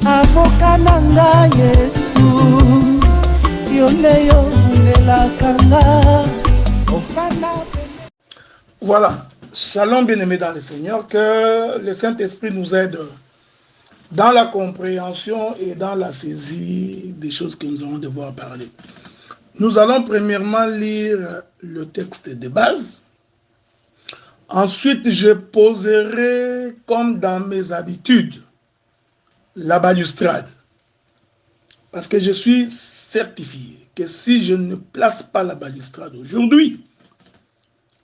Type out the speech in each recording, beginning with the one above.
avocat nanga Yesu yoleyo nelakanga ofana. Voilà, shalom bien-aimés dans le Seigneur, que le Saint-Esprit nous aide dans la compréhension et dans la saisie des choses que nous allons devoir parler. Nous allons premièrement lire le texte de base. Ensuite, je poserai, comme dans mes habitudes, la balustrade. Parce que je suis certifié que si je ne place pas la balustrade aujourd'hui,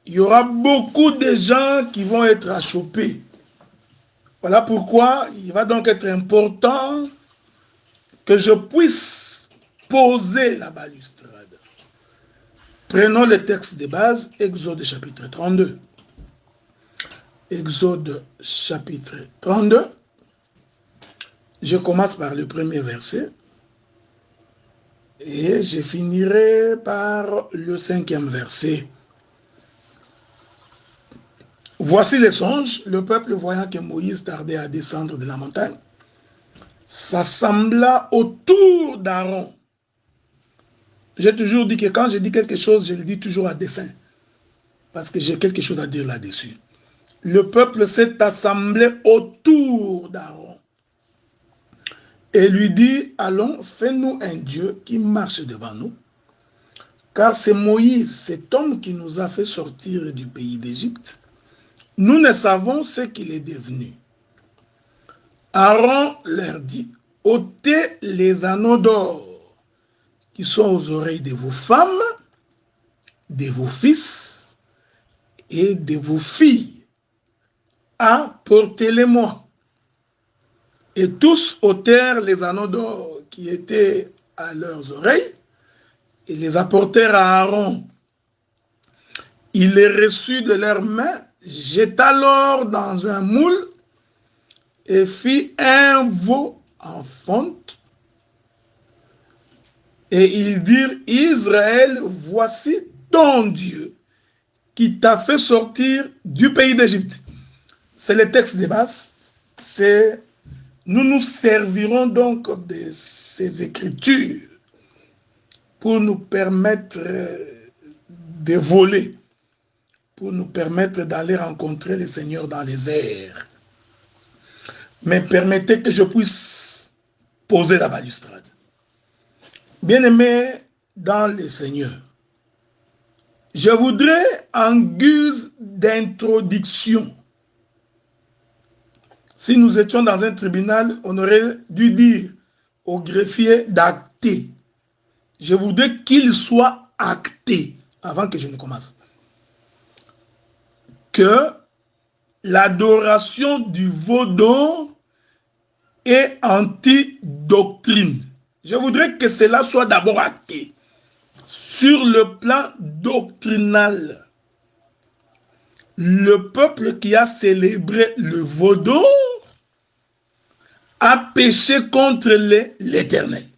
il y aura beaucoup de gens qui vont être achoppés. Voilà pourquoi il va donc être important que je puisse poser la balustrade. Prenons le texte de base, Exode chapitre 32. Exode chapitre 32. Je commence par le premier verset et je finirai par le 5e verset. Voici les songes. Le peuple, voyant que Moïse tardait à descendre de la montagne, s'assembla autour d'Aaron. J'ai toujours dit que quand je dis quelque chose, je le dis toujours à dessein, parce que j'ai quelque chose à dire là-dessus. Le peuple s'est assemblé autour d'Aaron et lui dit, allons, fais-nous un Dieu qui marche devant nous, car c'est Moïse, cet homme qui nous a fait sortir du pays d'Égypte. Nous ne savons ce qu'il est devenu. Aaron leur dit, ôtez les anneaux d'or qui sont aux oreilles de vos femmes, de vos fils et de vos filles. Apportez-les-moi. Et tous ôtèrent les anneaux d'or qui étaient à leurs oreilles et les apportèrent à Aaron. Il les reçut de leurs mains, jeta l'or dans un moule et fit un veau en fonte. Et ils dirent, Israël, voici ton Dieu qui t'a fait sortir du pays d'Égypte. C'est le texte de base. Nous nous servirons donc de ces écritures pour nous permettre de voler, pour nous permettre d'aller rencontrer le Seigneur dans les airs. Mais permettez que je puisse poser la balustrade. Bien-aimés dans le Seigneur, je voudrais en guise d'introduction, si nous étions dans un tribunal, on aurait dû dire au greffier d'acter. Je voudrais qu'il soit acté, avant que je ne commence, que l'adoration du veau d'or est anti-doctrine. Je voudrais que cela soit d'abord acté sur le plan doctrinal. Le peuple qui a célébré le veau d'or a péché contre l'Éternel.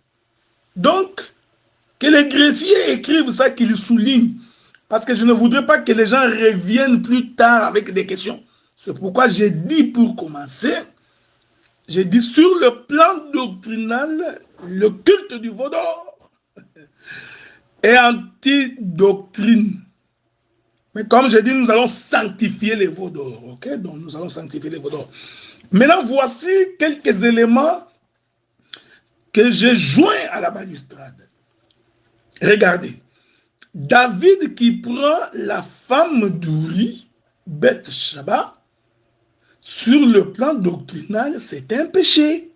Donc, que les greffiers écrivent ça, qu'ils soulignent, parce que je ne voudrais pas que les gens reviennent plus tard avec des questions. C'est pourquoi j'ai dit pour commencer, j'ai dit sur le plan doctrinal, le culte du veau d'or est anti-doctrine. Mais comme j'ai dit, nous allons sanctifier les veaux d'or. Ok? Donc nous allons sanctifier les veaux d'or. Maintenant, voici quelques éléments que j'ai joints à la balustrade. Regardez. David qui prend la femme d'Uri, Beth-Shaba, sur le plan doctrinal, c'est un péché.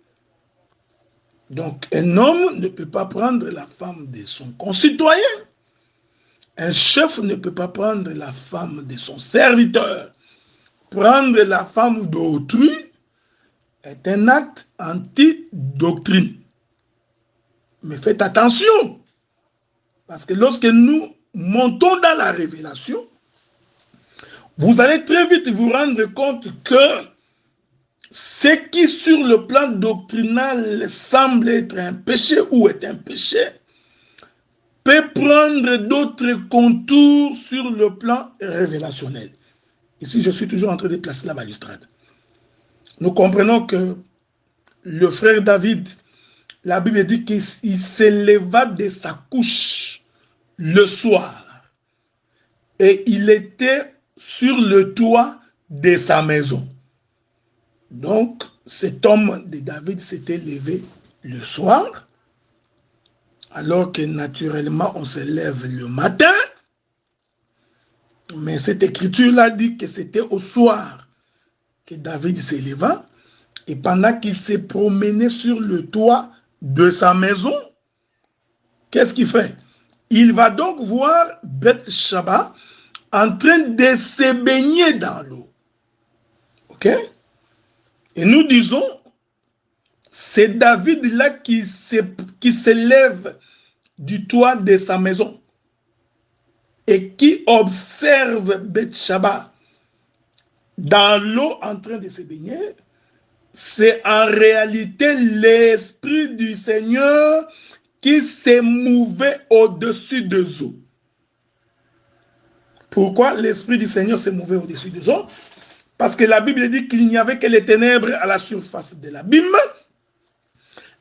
Donc, un homme ne peut pas prendre la femme de son concitoyen. Un chef ne peut pas prendre la femme de son serviteur. Prendre la femme d'autrui est un acte anti-doctrine. Mais faites attention, parce que lorsque nous montons dans la révélation, vous allez très vite vous rendre compte que ce qui sur le plan doctrinal semble être un péché ou est un péché, peut prendre d'autres contours sur le plan révélationnel. Ici, je suis toujours en train de placer la balustrade. Nous comprenons que le frère David, la Bible dit qu'il s'éleva de sa couche le soir et il était sur le toit de sa maison. Donc, cet homme de David s'était levé le soir, alors que naturellement on se lève le matin. Mais cette écriture-là dit que c'était au soir que David s'éleva, et pendant qu'il s'est promené sur le toit de sa maison, qu'est-ce qu'il fait? Il va donc voir Bathsheba en train de se baigner dans l'eau. Ok? Et nous disons, c'est David-là qui s'élève du toit de sa maison et qui observe Bathsheba dans l'eau en train de se baigner. C'est en réalité l'Esprit du Seigneur qui s'est mouvé au-dessus des eaux. Pourquoi l'Esprit du Seigneur s'est mouvé au-dessus des eaux? Parce que la Bible dit qu'il n'y avait que les ténèbres à la surface de l'abîme.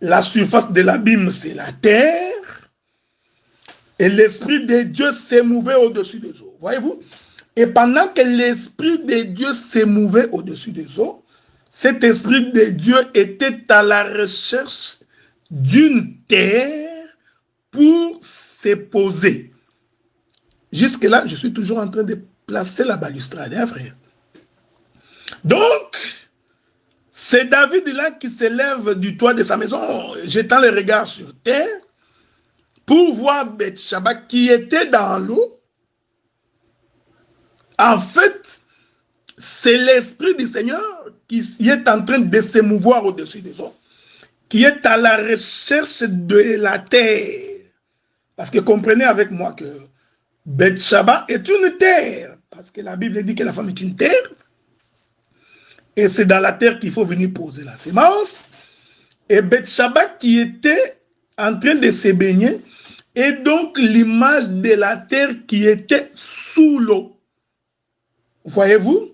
La surface de l'abîme, c'est la terre. Et l'Esprit de Dieu s'est mouvé au-dessus des eaux. Voyez-vous? Et pendant que l'Esprit de Dieu s'est mouvé au-dessus des eaux, cet Esprit de Dieu était à la recherche d'une terre pour se poser. Jusque-là, je suis toujours en train de placer la balustrade, hein, frère. Donc, c'est David-là qui s'élève du toit de sa maison, jetant le regard sur terre, pour voir Bathsheba qui était dans l'eau. En fait, c'est l'Esprit du Seigneur qui est en train de se mouvoir au-dessus des eaux, qui est à la recherche de la terre. Parce que comprenez avec moi que Bathsheba est une terre, parce que la Bible dit que la femme est une terre, et c'est dans la terre qu'il faut venir poser la sémence. Et Bathsheba qui était en train de se baigner, est donc l'image de la terre qui était sous l'eau. Voyez-vous?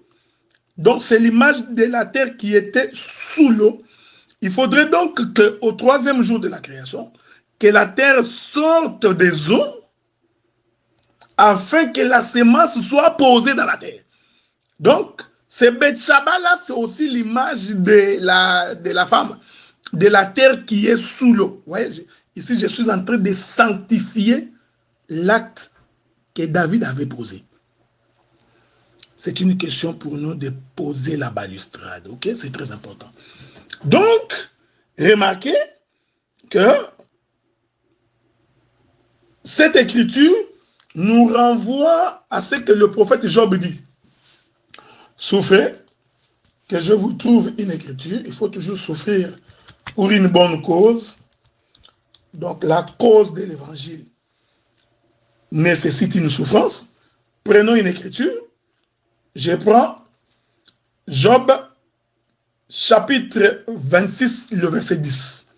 Donc c'est l'image de la terre qui était sous l'eau. Il faudrait donc qu'au troisième jour de la création, que la terre sorte des eaux, afin que la sémence soit posée dans la terre. Donc, ce Bathsheba là, c'est aussi l'image de la femme, de la terre qui est sous l'eau. Voyez, ici, je suis en train de sanctifier l'acte que David avait posé. C'est une question pour nous de poser la balustrade, ok? C'est très important. Donc, remarquez que cette écriture nous renvoie à ce que le prophète Job dit. Souffrez, que je vous trouve une écriture. Il faut toujours souffrir pour une bonne cause. Donc la cause de l'évangile nécessite une souffrance. Prenons une écriture. Je prends Job chapitre 26, le verset 10,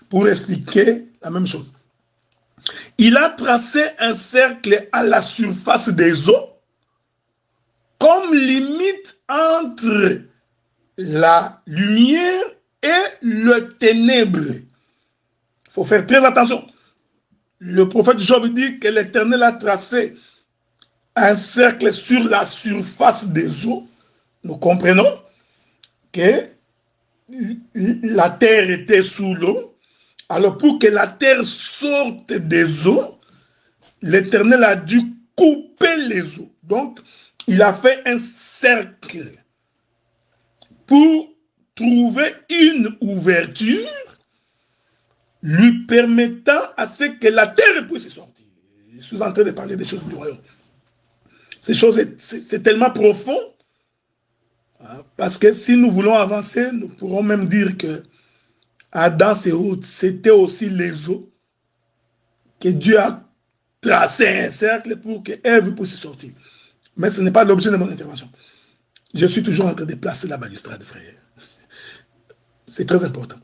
pour expliquer la même chose. Il a tracé un cercle à la surface des eaux, comme limite entre la lumière et le ténèbre. Il faut faire très attention. Le prophète Job dit que l'Éternel a tracé un cercle sur la surface des eaux. Nous comprenons que la terre était sous l'eau. Alors pour que la terre sorte des eaux, l'Éternel a dû couper les eaux. Donc, il a fait un cercle pour trouver une ouverture lui permettant à ce que la terre puisse sortir. Je suis en train de parler des choses du royaume. Ces choses, c'est tellement profond, parce que si nous voulons avancer, nous pourrons même dire que Adam, c'était aussi les eaux que Dieu a tracé un cercle pour que Ève puisse sortir. Mais ce n'est pas l'objet de mon intervention. Je suis toujours en train de placer la balustrade, frère. C'est très important.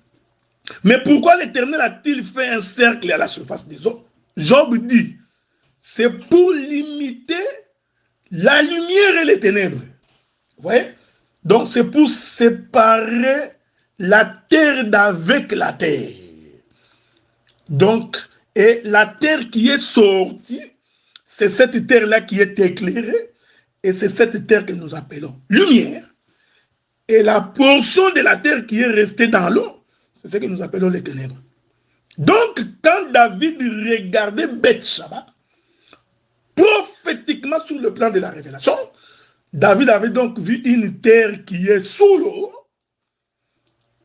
Mais pourquoi l'Éternel a-t-il fait un cercle à la surface des eaux? Job dit, c'est pour limiter la lumière et les ténèbres. Vous voyez? Donc c'est pour séparer la terre d'avec la terre. Donc, et la terre qui est sortie, c'est cette terre-là qui est éclairée, et c'est cette terre que nous appelons lumière. Et la portion de la terre qui est restée dans l'eau, c'est ce que nous appelons les ténèbres. Donc, quand David regardait Beth-Shaba, prophétiquement sur le plan de la révélation, David avait donc vu une terre qui est sous l'eau,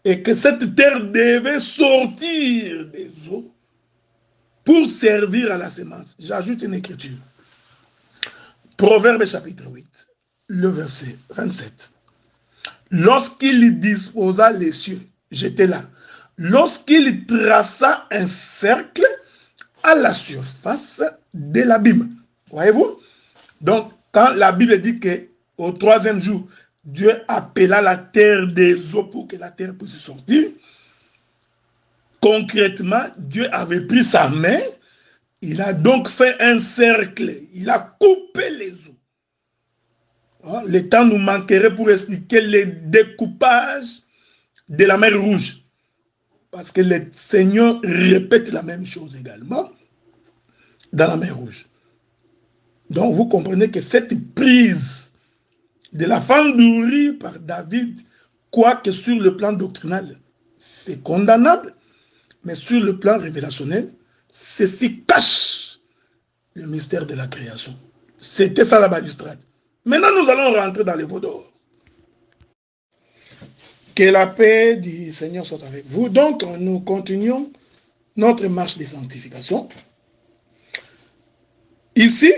et que cette terre devait sortir des eaux pour servir à la semence. J'ajoute une écriture. Proverbe chapitre 8, le verset 27. Lorsqu'il disposa les cieux, j'étais là. Lorsqu'il traça un cercle à la surface de l'abîme. Voyez-vous? Donc, quand la Bible dit qu'au troisième jour, Dieu appela la terre des eaux pour que la terre puisse sortir, concrètement, Dieu avait pris sa main, il a donc fait un cercle, il a coupé les eaux. Le temps nous manquerait pour expliquer le découpage de la mer Rouge. Parce que le Seigneur répète la même chose également dans la mer Rouge. Donc vous comprenez que cette prise de la femme d'Uri par David, quoique sur le plan doctrinal, c'est condamnable, mais sur le plan révélationnel, ceci cache le mystère de la création. C'était ça la balustrade. Maintenant, nous allons rentrer dans les veaux d'or. Que la paix du Seigneur soit avec vous. Donc, nous continuons notre marche de sanctification. Ici,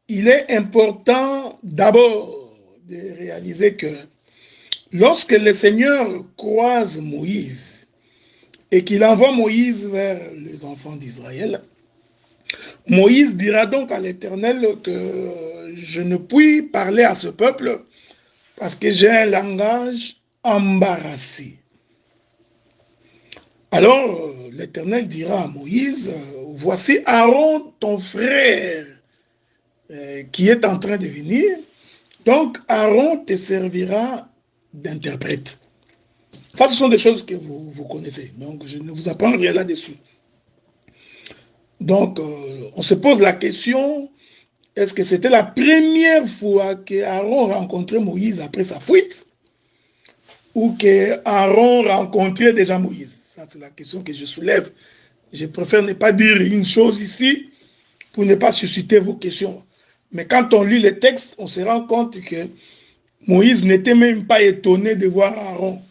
il est important d'abord de réaliser que lorsque le Seigneur croise Moïse et qu'il envoie Moïse vers les enfants d'Israël, Moïse dira donc à l'Éternel que je ne puis parler à ce peuple parce que j'ai un langage embarrassé. Alors l'Éternel dira à Moïse, voici Aaron, ton frère, qui est en train de venir. Donc Aaron te servira d'interprète. Ça, ce sont des choses que vous connaissez. Donc je ne vous apprends rien là-dessus. Donc, on se pose la question, est-ce que c'était la première fois qu'Aaron rencontrait Moïse après sa fuite ou qu'Aaron rencontrait déjà Moïse? Ça, c'est la question que je soulève. Je préfère ne pas dire une chose ici pour ne pas susciter vos questions. Mais quand on lit les textes, on se rend compte que Moïse n'était même pas étonné de voir Aaron.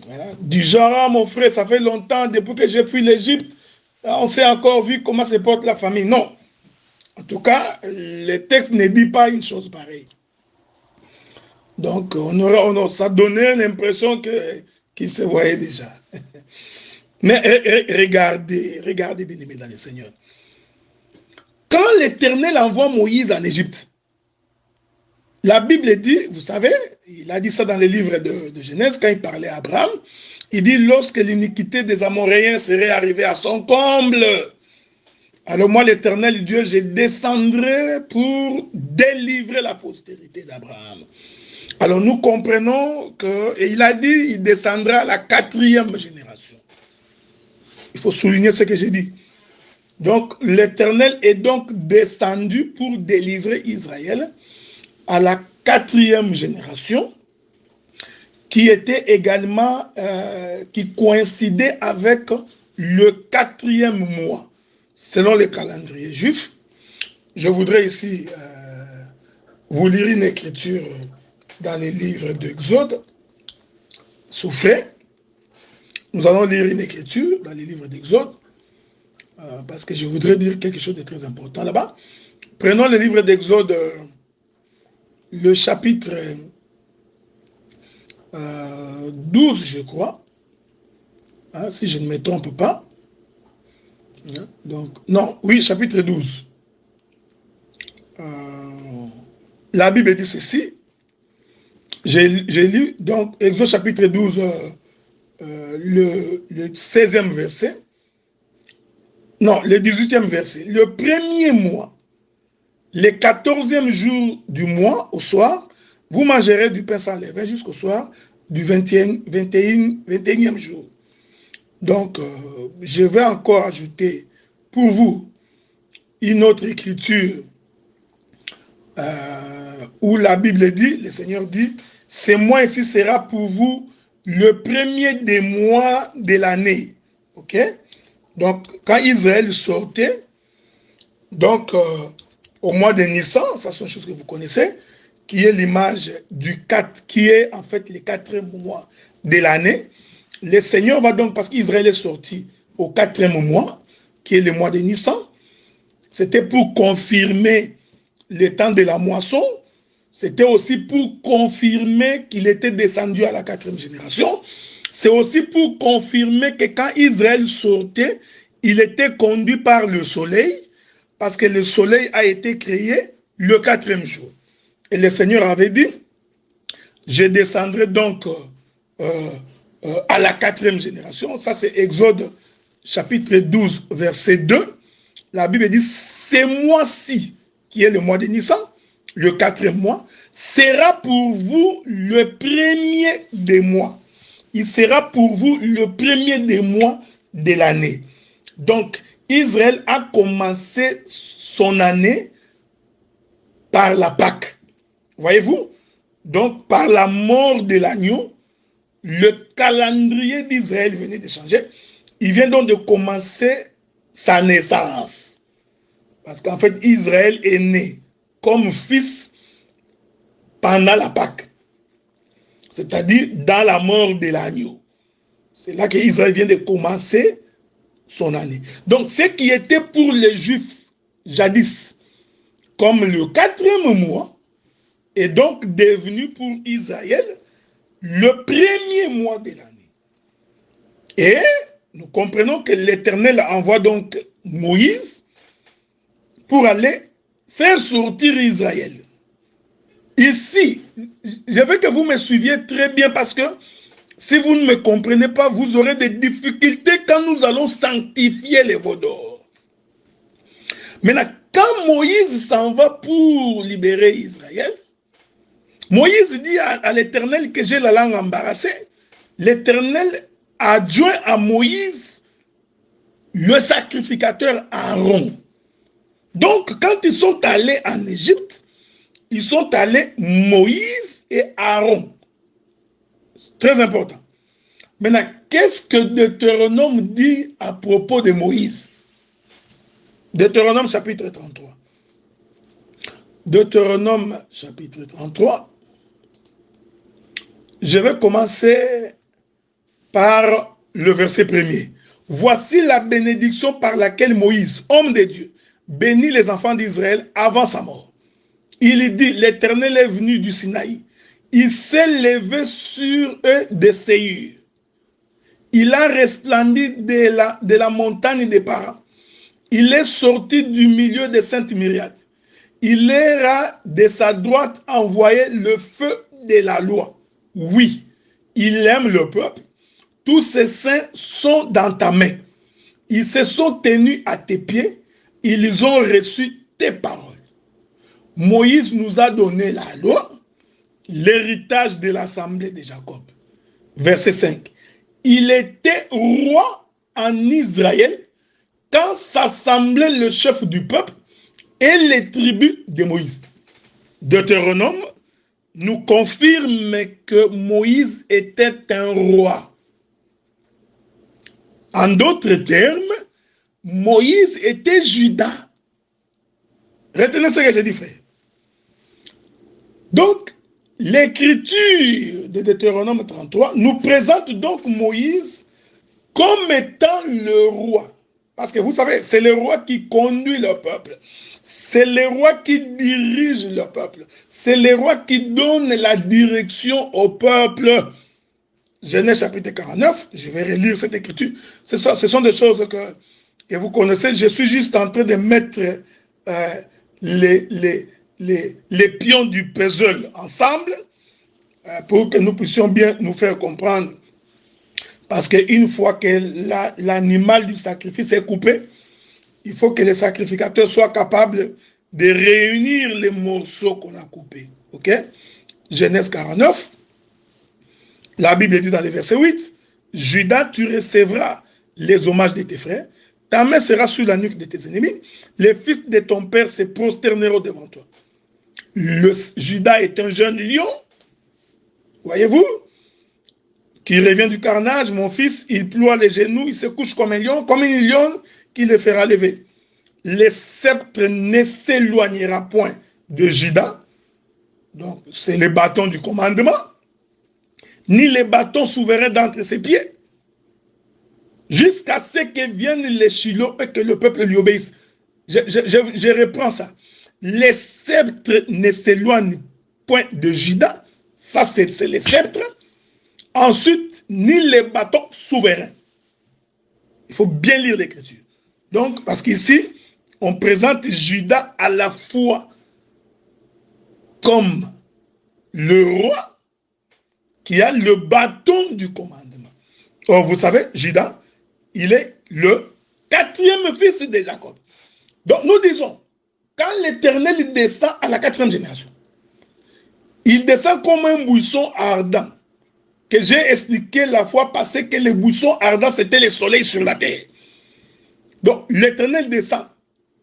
Voilà. Du genre, ah, mon frère, ça fait longtemps, depuis que j'ai fui l'Égypte, on s'est encore vu comment se porte la famille. Non. En tout cas, le texte ne dit pas une chose pareille. Donc, ça donnait l'impression qu'il se voyait déjà. Mais regardez, bien aimé dans le Seigneur. Quand l'Éternel envoie Moïse en Égypte, la Bible dit, vous savez, il a dit ça dans le livre de Genèse, quand il parlait à Abraham, il dit, lorsque l'iniquité des Amoréens serait arrivée à son comble, alors moi, l'Éternel Dieu, je descendrai pour délivrer la postérité d'Abraham. Alors nous comprenons que, et il a dit, il descendra à la 4e génération. Il faut souligner ce que j'ai dit. Donc l'Éternel est donc descendu pour délivrer Israël à la 4e génération, qui était également, qui coïncidait avec le 4e mois, selon le calendrier juif. Je voudrais ici vous lire une écriture dans les livres d'Exode. Souffrez. Nous allons lire une écriture dans les livres d'Exode, parce que je voudrais dire quelque chose de très important là-bas. Prenons le livre d'Exode, le chapitre 12, je crois, hein, si je ne me trompe pas. Donc, non, oui, chapitre 12. La Bible dit ceci. J'ai lu, donc, Exode chapitre 12, le 16e verset. Non, le 18e verset. Le premier mois, le 14e jour du mois, au soir, vous mangerez du pain sans levain jusqu'au soir. du 21e jour. Donc, je vais encore ajouter pour vous une autre écriture où la Bible dit, le Seigneur dit, ce mois-ci sera pour vous le premier des mois de l'année. Ok? Donc, quand Israël sortait, donc au mois de Nissan, ça c'est une chose que vous connaissez, qui est l'image du 4, qui est en fait le 4e mois de l'année. Le Seigneur va donc, parce qu'Israël est sorti au 4e mois, qui est le mois de Nissan, c'était pour confirmer le temps de la moisson, c'était aussi pour confirmer qu'il était descendu à la 4e génération, c'est aussi pour confirmer que quand Israël sortait, il était conduit par le soleil, parce que le soleil a été créé le 4e jour. Et le Seigneur avait dit, je descendrai donc à la 4e génération. Ça c'est Exode chapitre 12, verset 2. La Bible dit, ce mois-ci, qui est le mois de Nissan, le 4e mois, sera pour vous le premier des mois. Il sera pour vous le premier des mois de l'année. Donc, Israël a commencé son année par la Pâque. Voyez-vous? Donc, par la mort de l'agneau, le calendrier d'Israël venait de changer. Il vient donc de commencer sa naissance. Parce qu'en fait, Israël est né comme fils pendant la Pâque. C'est-à-dire dans la mort de l'agneau. C'est là qu'Israël vient de commencer son année. Donc, ce qui était pour les Juifs jadis comme le 4e mois est donc devenu pour Israël le premier mois de l'année. Et nous comprenons que l'Éternel envoie donc Moïse pour aller faire sortir Israël. Ici, je veux que vous me suiviez très bien parce que si vous ne me comprenez pas, vous aurez des difficultés quand nous allons sanctifier les veaux d'or. Maintenant, quand Moïse s'en va pour libérer Israël, Moïse dit à l'Éternel que j'ai la langue embarrassée. L'Éternel adjoint à Moïse le sacrificateur Aaron. Donc, quand ils sont allés en Égypte, ils sont allés Moïse et Aaron. Très important. Maintenant, qu'est-ce que Deutéronome dit à propos de Moïse? Deutéronome chapitre 33. Deutéronome chapitre 33. Je vais commencer par le verset 1er. Voici la bénédiction par laquelle Moïse, homme de Dieu, bénit les enfants d'Israël avant sa mort. Il dit, l'Éternel est venu du Sinaï. Il s'est levé sur eux de Séhir. Il a resplendi de la montagne des Paran. Il est sorti du milieu des saintes myriades. Il a de sa droite envoyé le feu de la loi. Oui, il aime le peuple. Tous ses saints sont dans ta main. Ils se sont tenus à tes pieds. Ils ont reçu tes paroles. Moïse nous a donné la loi, l'héritage de l'assemblée de Jacob. Verset 5. Il était roi en Israël quand s'assemblait le chef du peuple et les tribus de Moïse. Deutéronome nous confirme que Moïse était un roi. En d'autres termes, Moïse était Judas. Retenez ce que j'ai dit, frère. Donc, l'écriture de Deutéronome 33 nous présente donc Moïse comme étant le roi. Parce que vous savez, c'est le roi qui conduit le peuple. C'est le roi qui dirige le peuple. C'est le roi qui donne la direction au peuple. Genèse chapitre 49, je vais relire cette écriture. Ce sont des choses que vous connaissez. Je suis juste en train de mettre les pions du puzzle ensemble pour que nous puissions bien nous faire comprendre. Parce qu'une fois que l'animal du sacrifice est coupé, il faut que le sacrificateur soit capable de réunir les morceaux qu'on a coupés. Ok? Genèse 49, La Bible dit dans le verset 8, Judas, tu recevras les hommages de tes frères, ta main sera sur la nuque de tes ennemis, les fils de ton père se prosterneront devant toi. Judas est un jeune lion, voyez-vous, qui revient du carnage, mon fils, il ploie les genoux, il se couche comme un lion, comme une lionne qui le fera lever. Le sceptre ne s'éloignera point de Judas, donc c'est le bâton du commandement, ni les bâtons souverains d'entre ses pieds, jusqu'à ce que viennent les Shiloh et que le peuple lui obéisse. Je reprends ça. Les sceptres ne s'éloignent point de Judas, ça c'est les sceptres. Ensuite, ni les bâtons souverains. Il faut bien lire l'écriture. Donc, parce qu'ici, on présente Judas à la fois comme le roi qui a le bâton du commandement. Or, vous savez, Judas, il est le 4e fils de Jacob. Donc, nous disons, quand l'Éternel descend à la 4e génération, il descend comme un buisson ardent, que j'ai expliqué la fois passée que le buisson ardent, c'était le soleil sur la terre. Donc, l'Éternel descend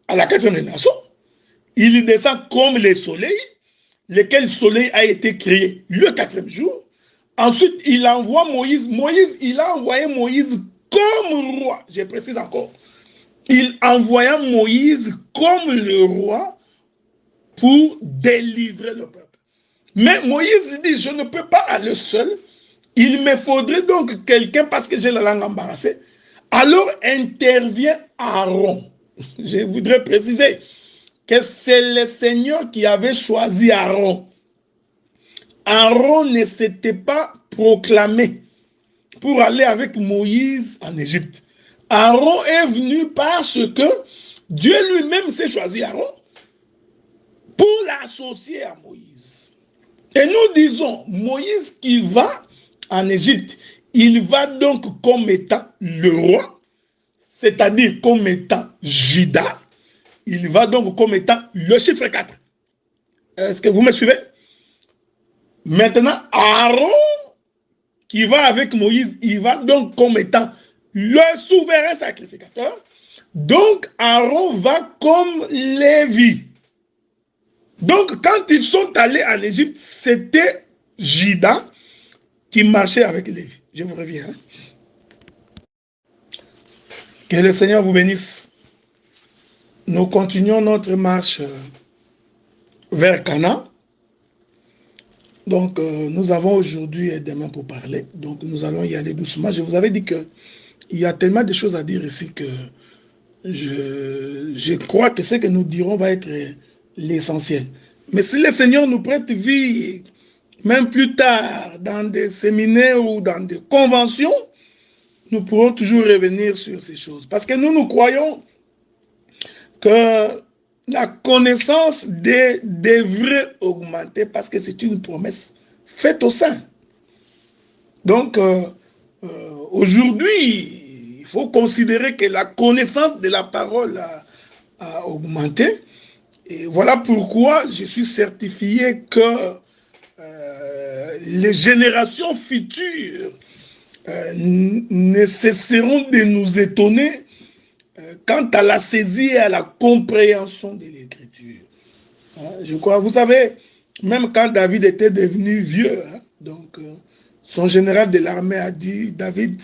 à la 4e génération, il descend comme le soleil, lequel soleil a été créé le 4e jour. Ensuite, il envoie Moïse. Il a envoyé Moïse comme roi. Je précise encore. Il envoya Moïse comme le roi pour délivrer le peuple. Mais Moïse dit, je ne peux pas aller seul. Il me faudrait donc quelqu'un parce que j'ai la langue embarrassée. Alors intervient Aaron. Je voudrais préciser que c'est le Seigneur qui avait choisi Aaron. Aaron ne s'était pas proclamé pour aller avec Moïse en Égypte. Aaron est venu parce que Dieu lui-même s'est choisi Aaron pour l'associer à Moïse. Et nous disons, Moïse qui va en Égypte, il va donc comme étant le roi, c'est-à-dire comme étant Judas, il va donc comme étant le chiffre 4. Est-ce que vous me suivez? Maintenant, Aaron, qui va avec Moïse, il va donc comme étant le souverain sacrificateur. Donc, Aaron va comme Lévi. Donc, quand ils sont allés en Égypte, c'était Judas qui marchait avec Lévi. Je vous reviens. Que le Seigneur vous bénisse. Nous continuons notre marche vers Canaan. Donc, nous avons aujourd'hui et demain pour parler. Donc, nous allons y aller doucement. Je vous avais dit qu'il y a tellement de choses à dire ici que je crois que ce que nous dirons va être l'essentiel. Mais si le Seigneur nous prête vie, même plus tard, dans des séminaires ou dans des conventions, nous pourrons toujours revenir sur ces choses. Parce que nous croyons que la connaissance devrait augmenter parce que c'est une promesse faite au saint. Donc, aujourd'hui, il faut considérer que la connaissance de la parole a augmenté. Et voilà pourquoi je suis certifié que les générations futures ne cesseront de nous étonner quant à la saisie et à la compréhension de l'écriture. Je crois, vous savez, même quand David était devenu vieux, donc son général de l'armée a dit, David,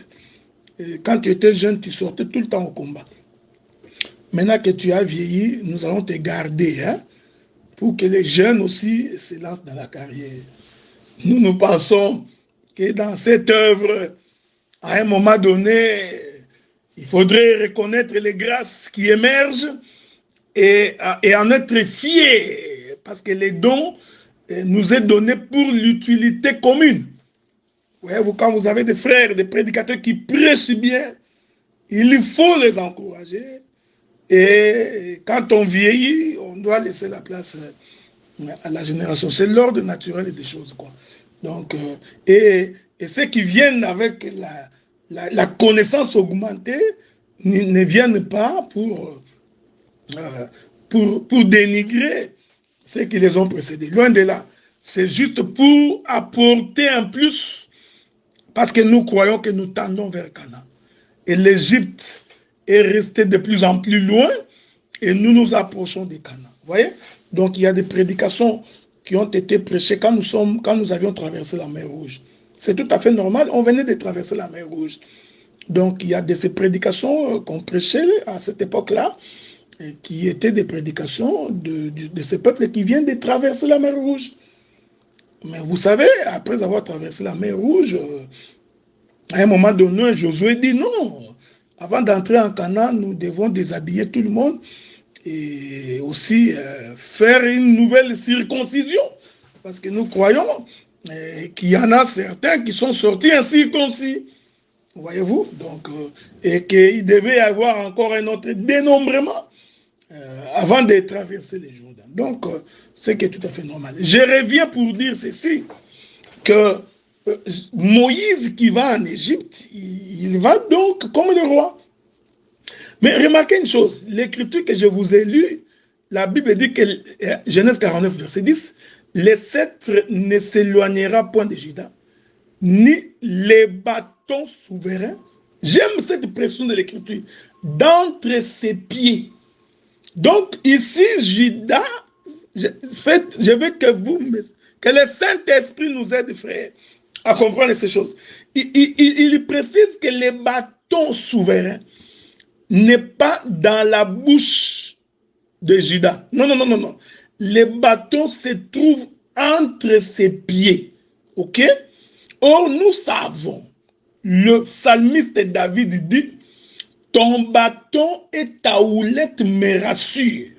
quand tu étais jeune, tu sortais tout le temps au combat. Maintenant que tu as vieilli, nous allons te garder pour que les jeunes aussi se lancent dans la carrière. Nous pensons que dans cette œuvre, à un moment donné, il faudrait reconnaître les grâces qui émergent et en être fiers, parce que les dons nous est donné pour l'utilité commune. Voyez-vous, quand vous avez des frères, des prédicateurs qui prêchent bien, il faut les encourager. Et quand on vieillit, on doit laisser la place à la génération. C'est l'ordre naturel des choses, quoi. Donc, et ceux qui viennent avec la connaissance augmentée ne viennent pas pour dénigrer ceux qui les ont précédés. Loin de là. C'est juste pour apporter un plus Parce que nous croyons que nous tendons vers Canaan. Et l'Égypte est restée de plus en plus loin et nous nous approchons de Canaan. Vous voyez? Donc il y a des prédications qui ont été prêchées quand nous avions traversé la mer Rouge. C'est tout à fait normal, on venait de traverser la mer Rouge. Donc il y a de ces prédications qu'on prêchait à cette époque-là, qui étaient des prédications de ces peuples qui viennent de traverser la mer Rouge. Mais vous savez, après avoir traversé la mer Rouge, à un moment donné, Josué dit non, avant d'entrer en Canaan, nous devons déshabiller tout le monde et aussi faire une nouvelle circoncision. Parce que nous croyons qu'il y en a certains qui sont sortis incirconcis. Voyez-vous? Donc, et qu'il devait y avoir encore un autre dénombrement avant de traverser les Jourdains. Donc, c'est qui est tout à fait normal. Je reviens pour dire ceci, que Moïse qui va en Égypte, il va donc comme le roi. Mais remarquez une chose, l'écriture que je vous ai lue, la Bible dit que, Genèse 49, verset 10, les sceptres ne s'éloignera point de Juda, ni les bâtons souverains. J'aime cette pression de l'écriture, d'entre ses pieds. Donc ici, Juda, je veux que le Saint-Esprit nous aide, frère, à comprendre ces choses. Il précise que les bâtons souverains n'est pas dans la bouche de Juda. Non, non, non, non, non. Les bâtons se trouvent entre ses pieds. Ok? Or, nous savons, le psalmiste David dit, ton bâton et ta houlette me rassurent.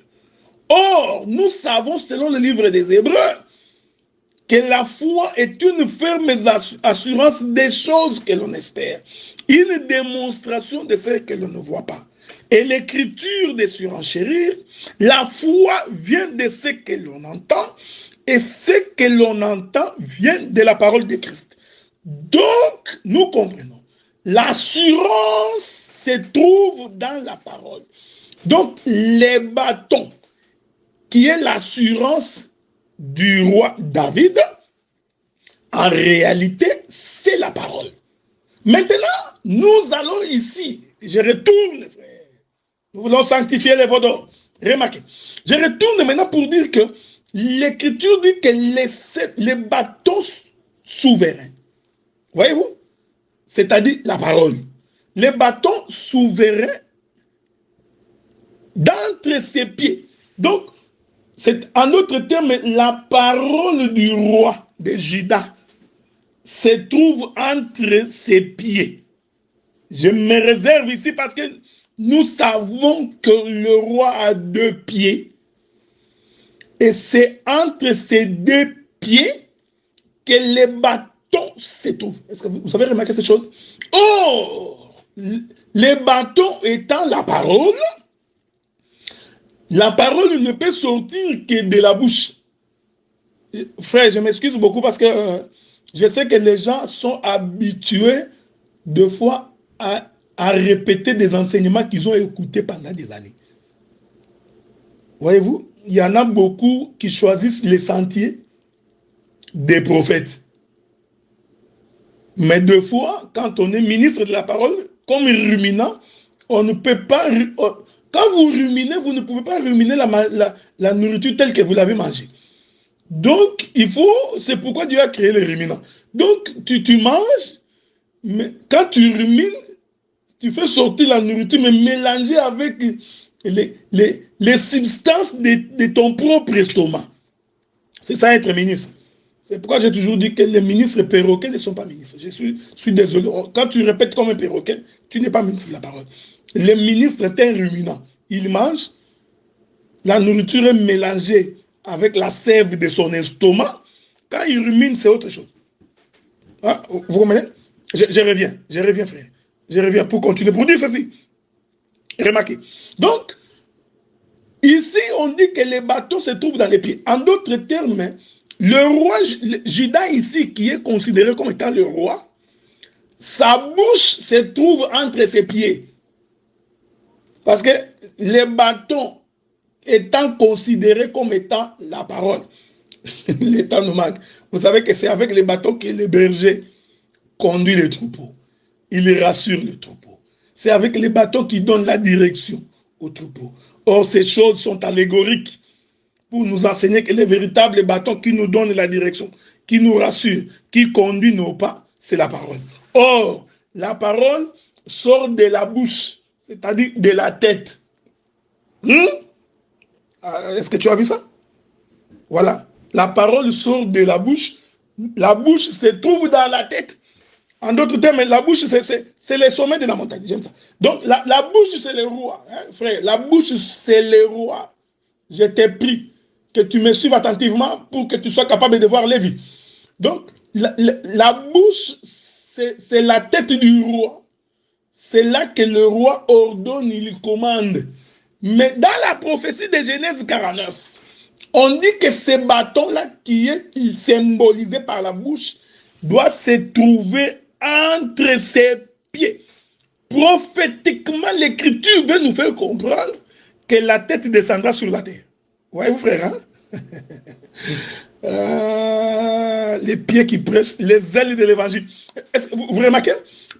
Or, nous savons, selon le livre des Hébreux, que la foi est une ferme assurance des choses que l'on espère, une démonstration de ce que l'on ne voit pas. Et l'écriture de surenchérir, la foi vient de ce que l'on entend, et ce que l'on entend vient de la parole de Christ. Donc, nous comprenons, l'assurance se trouve dans la parole. Donc, les bâtons, qui est l'assurance du roi David, en réalité, c'est la parole. Maintenant, nous allons ici, je retourne, frère, nous voulons sanctifier les vaudors. Remarquez, je retourne maintenant pour dire que l'écriture dit que les bâtons souverains, voyez-vous, c'est-à-dire la parole, les bâtons souverains d'entre ses pieds. Donc, c'est en d'autres termes, la parole du roi de Juda se trouve entre ses pieds. Je me réserve ici parce que nous savons que le roi a deux pieds et c'est entre ces deux pieds que les bâtons se trouvent. Est-ce que vous avez remarqué cette chose? Oh, les bâtons étant la parole ne peut sortir que de la bouche. Frère, je m'excuse beaucoup parce que je sais que les gens sont habitués de fois à répéter des enseignements qu'ils ont écoutés pendant des années. Voyez-vous, il y en a beaucoup qui choisissent les sentiers des prophètes. Mais deux fois, quand on est ministre de la parole, comme ruminant, on ne peut pas... Quand vous ruminez, vous ne pouvez pas ruminer la nourriture telle que vous l'avez mangée. Donc, c'est pourquoi Dieu a créé les ruminants. Donc, tu manges, mais quand tu rumines, tu fais sortir la nourriture, mais mélangée avec les substances de ton propre estomac. C'est ça être ministre. C'est pourquoi j'ai toujours dit que les ministres perroquets ne sont pas ministres. Je suis désolé. Quand tu répètes comme un perroquet, tu n'es pas ministre de la parole. Les ministres est un ruminant. Il mange, la nourriture est mélangée avec la sève de son estomac. Quand il rumine, c'est autre chose. Ah, vous comprenez? Je reviens, frère. Je reviens pour continuer, pour dire ceci. Remarquez. Donc, ici, on dit que les bâtons se trouvent dans les pieds. En d'autres termes, le roi Juda ici, qui est considéré comme étant le roi, sa bouche se trouve entre ses pieds. Parce que les bâtons étant considérés comme étant la parole, l'état nous manque. Vous savez que c'est avec les bâtons que les bergers conduit le troupeau. Il rassure le troupeau. C'est avec les bâtons qui donnent la direction au troupeau. Or, ces choses sont allégoriques pour nous enseigner que les véritables bâtons qui nous donnent la direction, qui nous rassurent, qui conduisent nos pas, c'est la parole. Or, la parole sort de la bouche, c'est-à-dire de la tête. Est-ce que tu as vu ça? Voilà. La parole sort de la bouche. La bouche se trouve dans la tête. En d'autres termes, la bouche, c'est le sommet de la montagne. J'aime ça. Donc, la bouche, c'est le roi. Hein, frère, la bouche, c'est le roi. Je t'ai pris que tu me suives attentivement pour que tu sois capable de voir les vies. Donc, la bouche, c'est la tête du roi. C'est là que le roi ordonne, il commande. Mais dans la prophétie de Genèse 49, on dit que ce bâton-là qui est symbolisé par la bouche doit se trouver entre ses pieds. Prophétiquement, l'Écriture veut nous faire comprendre que la tête descendra sur la terre. Voyez-vous, frère, hein? Les pieds qui prêchent, les ailes de l'évangile. Vous remarquez?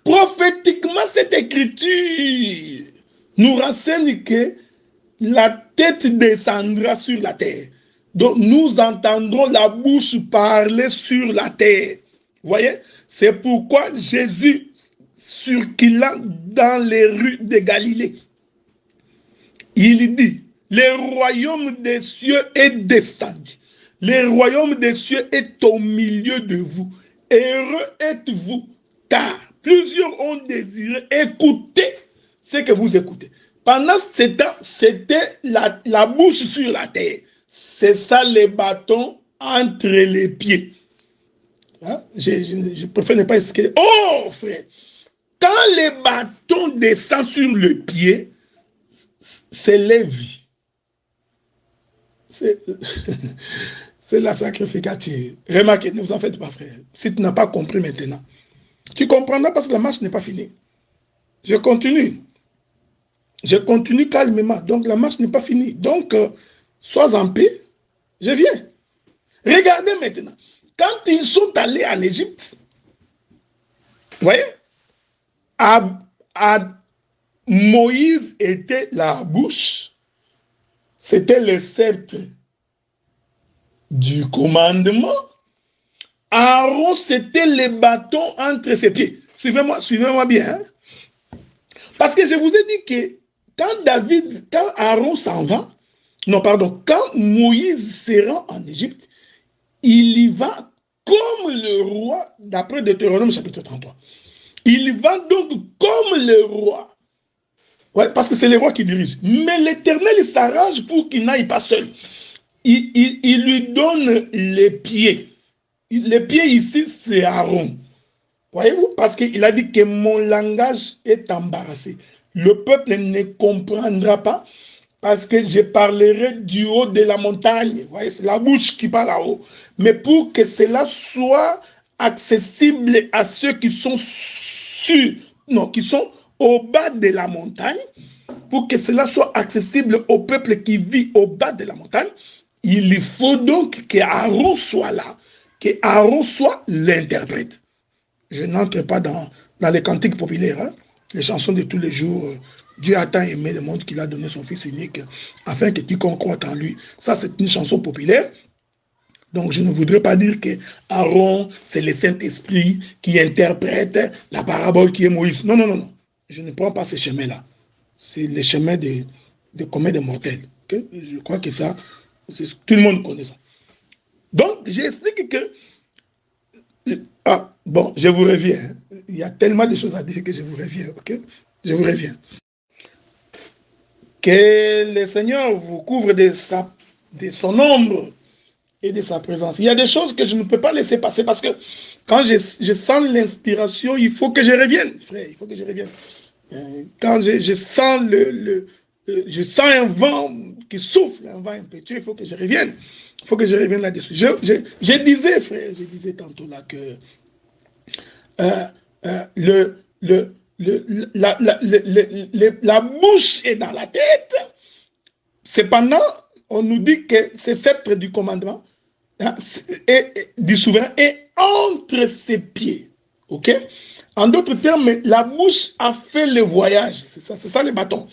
Prophétiquement, cette Écriture nous renseigne que la tête descendra sur la terre. Donc, nous entendrons la bouche parler sur la terre. Vous voyez? C'est pourquoi Jésus circulant dans les rues de Galilée, il dit, le royaume des cieux est descendu. Le royaume des cieux est au milieu de vous. Heureux êtes-vous, car plusieurs ont désiré écouter ce que vous écoutez. Pendant ce temps, c'était la bouche sur la terre. C'est ça les bâtons entre les pieds. Hein? Je préfère ne pas expliquer. Oh, frère, quand les bâtons descendent sur le pied, c'est les vies. C'est la sacrificature. Remarquez, ne vous en faites pas, frère. Si tu n'as pas compris maintenant, tu comprendras parce que la marche n'est pas finie. Je continue. Je continue calmement. Donc, la marche n'est pas finie. Donc, sois en paix. Je viens. Regardez maintenant. Quand ils sont allés en Égypte, vous voyez, à Moïse était la bouche, c'était le sceptre du commandement. Aaron, c'était le bâton entre ses pieds. Suivez-moi bien. Hein? Parce que je vous ai dit que quand Aaron s'en va, quand Moïse se rend en Égypte, il y va comme le roi, d'après Deutéronome chapitre 33. Il y va donc comme le roi. Ouais, parce que c'est le roi qui dirige. Mais l'Éternel s'arrange pour qu'il n'aille pas seul. Il lui donne les pieds. Les pieds ici, c'est Aaron. Voyez-vous, parce qu'il a dit que mon langage est embarrassé. Le peuple ne comprendra pas parce que je parlerai du haut de la montagne. Vous voyez, c'est la bouche qui parle là-haut. Mais pour que cela soit accessible à ceux qui sont qui sont au bas de la montagne, pour que cela soit accessible au peuple qui vit au bas de la montagne, il faut donc qu'Aaron soit là, qu'Aaron soit l'interprète. Je n'entre pas dans les cantiques populaires, hein, les chansons de tous les jours. Dieu a tant aimé le monde qu'il a donné son Fils unique, afin que quiconque croit en lui. Ça, c'est une chanson populaire. Donc, je ne voudrais pas dire que Aaron, c'est le Saint-Esprit qui interprète la parabole qui est Moïse. Non, non, non, non. Je ne prends pas ce chemin-là. C'est le chemin de commun des mortels. Okay? Je crois que ça, tout le monde connaît ça. Donc, j'explique que... bon, je vous reviens. Il y a tellement de choses à dire que je vous reviens. Ok? Je vous reviens. Que le Seigneur vous couvre de son ombre et de sa présence. Il y a des choses que je ne peux pas laisser passer parce que quand je sens l'inspiration, il faut que je revienne, frère, il faut que je revienne. Quand je sens je sens un vent qui souffle, un vent impétueux, il faut que je revienne. Il faut que je revienne là-dessus. Je disais, frère, je disais tantôt là que la bouche est dans la tête. Cependant, on nous dit que ce sceptre du commandement, hein, du souverain est entre ses pieds. Ok? En d'autres termes, la bouche a fait le voyage. C'est ça le bâton.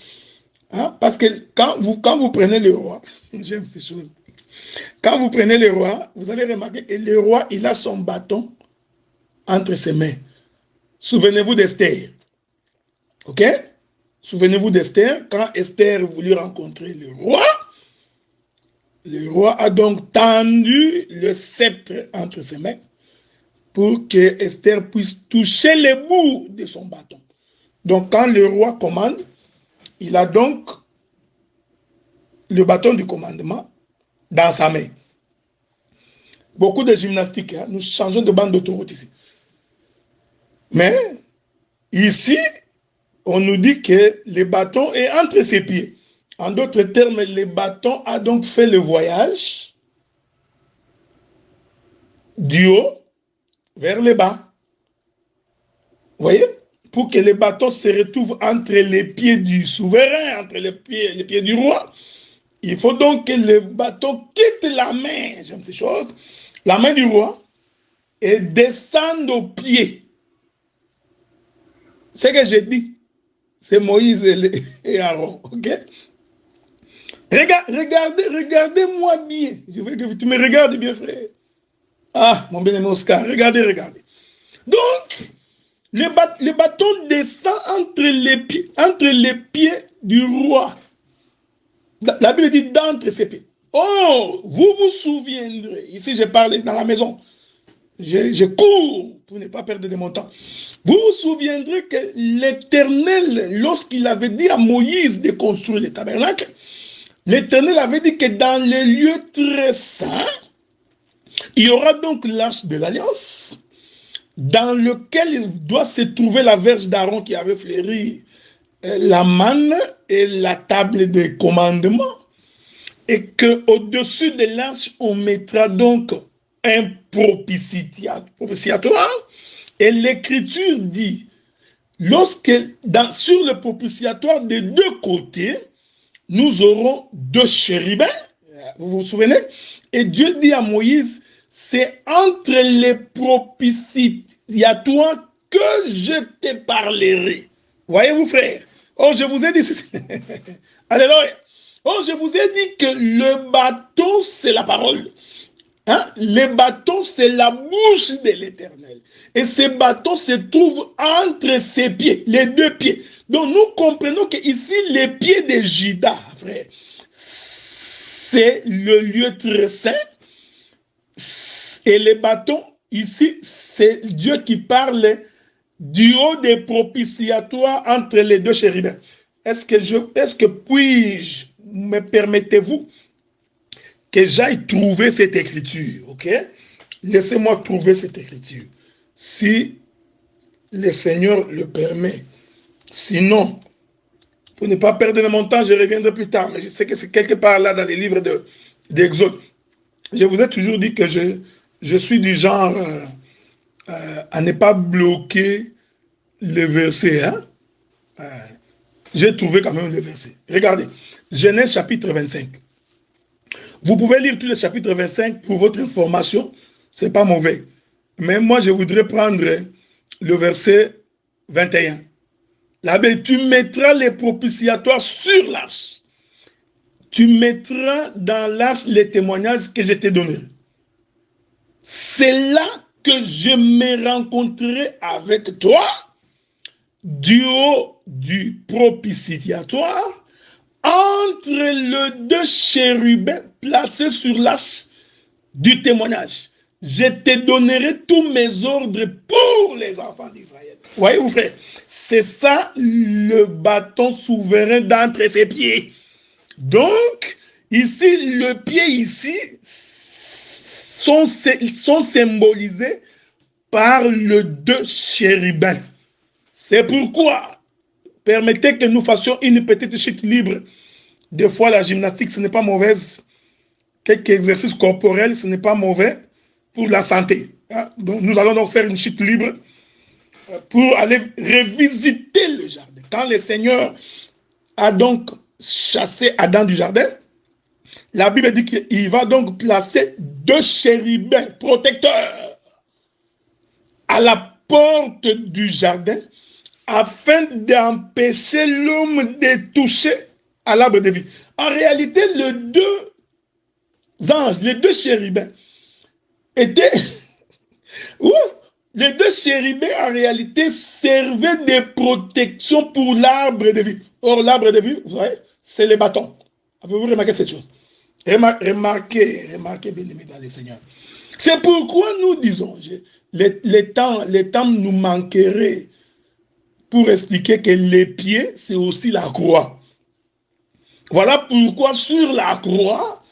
Hein? Parce que quand vous prenez le roi, j'aime ces choses. Quand vous prenez le roi, vous allez remarquer que le roi, il a son bâton entre ses mains. Souvenez-vous d'Esther. Ok? Souvenez-vous d'Esther. Quand Esther voulut rencontrer le roi a donc tendu le sceptre entre ses mains pour que Esther puisse toucher les bouts de son bâton. Donc, quand le roi commande, il a donc le bâton du commandement dans sa main. Beaucoup de gymnastique, hein? Nous changeons de bande d'autoroute ici. Mais, ici, on nous dit que le bâton est entre ses pieds. En d'autres termes, le bâton a donc fait le voyage du haut vers le bas. Vous voyez? Pour que le bâton se retrouve entre les pieds du souverain, entre les pieds du roi, il faut donc que le bâton quitte la main, j'aime ces choses, la main du roi, et descende aux pieds. Ce que j'ai dit, c'est Moïse et Aaron, ok? Regardez-moi bien. Je veux que tu me regardes bien, frère. Ah, mon bien-aimé Oscar, regardez. Donc, le bâton descend entre les pieds du roi. La Bible dit d'entre ses pieds. Oh, vous vous souviendrez. Ici, je parle dans la maison. Je cours pour ne pas perdre de mon temps. Vous vous souviendrez que l'Éternel, lorsqu'il avait dit à Moïse de construire le tabernacle, l'Éternel avait dit que dans les lieux très saints, il y aura donc l'arche de l'Alliance, dans lequel doit se trouver la verge d'Aaron qui avait fleuri la manne et la table de commandement, et qu'au-dessus de l'arche, on mettra donc un propitiatoire, et l'Écriture dit, sur le propitiatoire des deux côtés, nous aurons deux chérubins, vous vous souvenez? Et Dieu dit à Moïse, c'est entre les propitiatoires que je te parlerai. Voyez-vous, frère? Oh, je vous ai dit, alléluia. Oh, je vous ai dit que le bâton, c'est la parole. Hein? Le bâton, c'est la bouche de l'Éternel. Et ce bâton se trouve entre ses pieds, les deux pieds. Donc, nous comprenons que ici, les pieds de Judas, frère, c'est le lieu très saint. Et le bâton, ici, c'est Dieu qui parle du haut des propitiatoires entre les deux chérubins. Est-ce que puis-je, me permettez-vous, que j'aille trouver cette écriture, ok? Laissez-moi trouver cette écriture. Si le Seigneur le permet. Sinon, pour ne pas perdre mon temps, je reviendrai plus tard. Mais je sais que c'est quelque part là dans les livres d'Exode. Je vous ai toujours dit que je suis du genre à ne pas bloquer le verset. Hein? J'ai trouvé quand même le verset. Regardez, Genèse chapitre 25. Vous pouvez lire tout le chapitre 25 pour votre information. Ce n'est pas mauvais. Mais moi, je voudrais prendre le verset 21. Là-bas, tu mettras les propitiatoires sur l'arche. Tu mettras dans l'arche les témoignages que je t'ai donnés. C'est là que je me rencontrerai avec toi du haut du propitiatoire entre les deux chérubins placés sur l'arche du témoignage. Je te donnerai tous mes ordres pour les enfants d'Israël. Voyez-vous, frère, c'est ça le bâton souverain d'entre ses pieds. Donc, ici, le pied ici sont symbolisés par les deux chérubins. C'est pourquoi, permettez que nous fassions une petite chute libre. Des fois, la gymnastique, ce n'est pas mauvaise. Quelques exercices corporels, ce n'est pas mauvais pour la santé. Donc, nous allons donc faire une chute libre pour aller revisiter le jardin. Quand le Seigneur a donc chassé Adam du jardin, la Bible dit qu'il va donc placer deux chérubins protecteurs à la portes du jardin afin d'empêcher l'homme de toucher à l'arbre de vie. En réalité, les deux anges, les deux chérubins, étaient... les deux chérubins, en réalité, servaient de protection pour l'arbre de vie. Or, l'arbre de vie, vous voyez, c'est les bâtons. Avez-vous remarqué cette chose? Remarquez, bien aimé dans le Seigneur. C'est pourquoi nous disons, les temps nous manqueraient pour expliquer que les pieds, c'est aussi la croix. Voilà pourquoi sur la croix,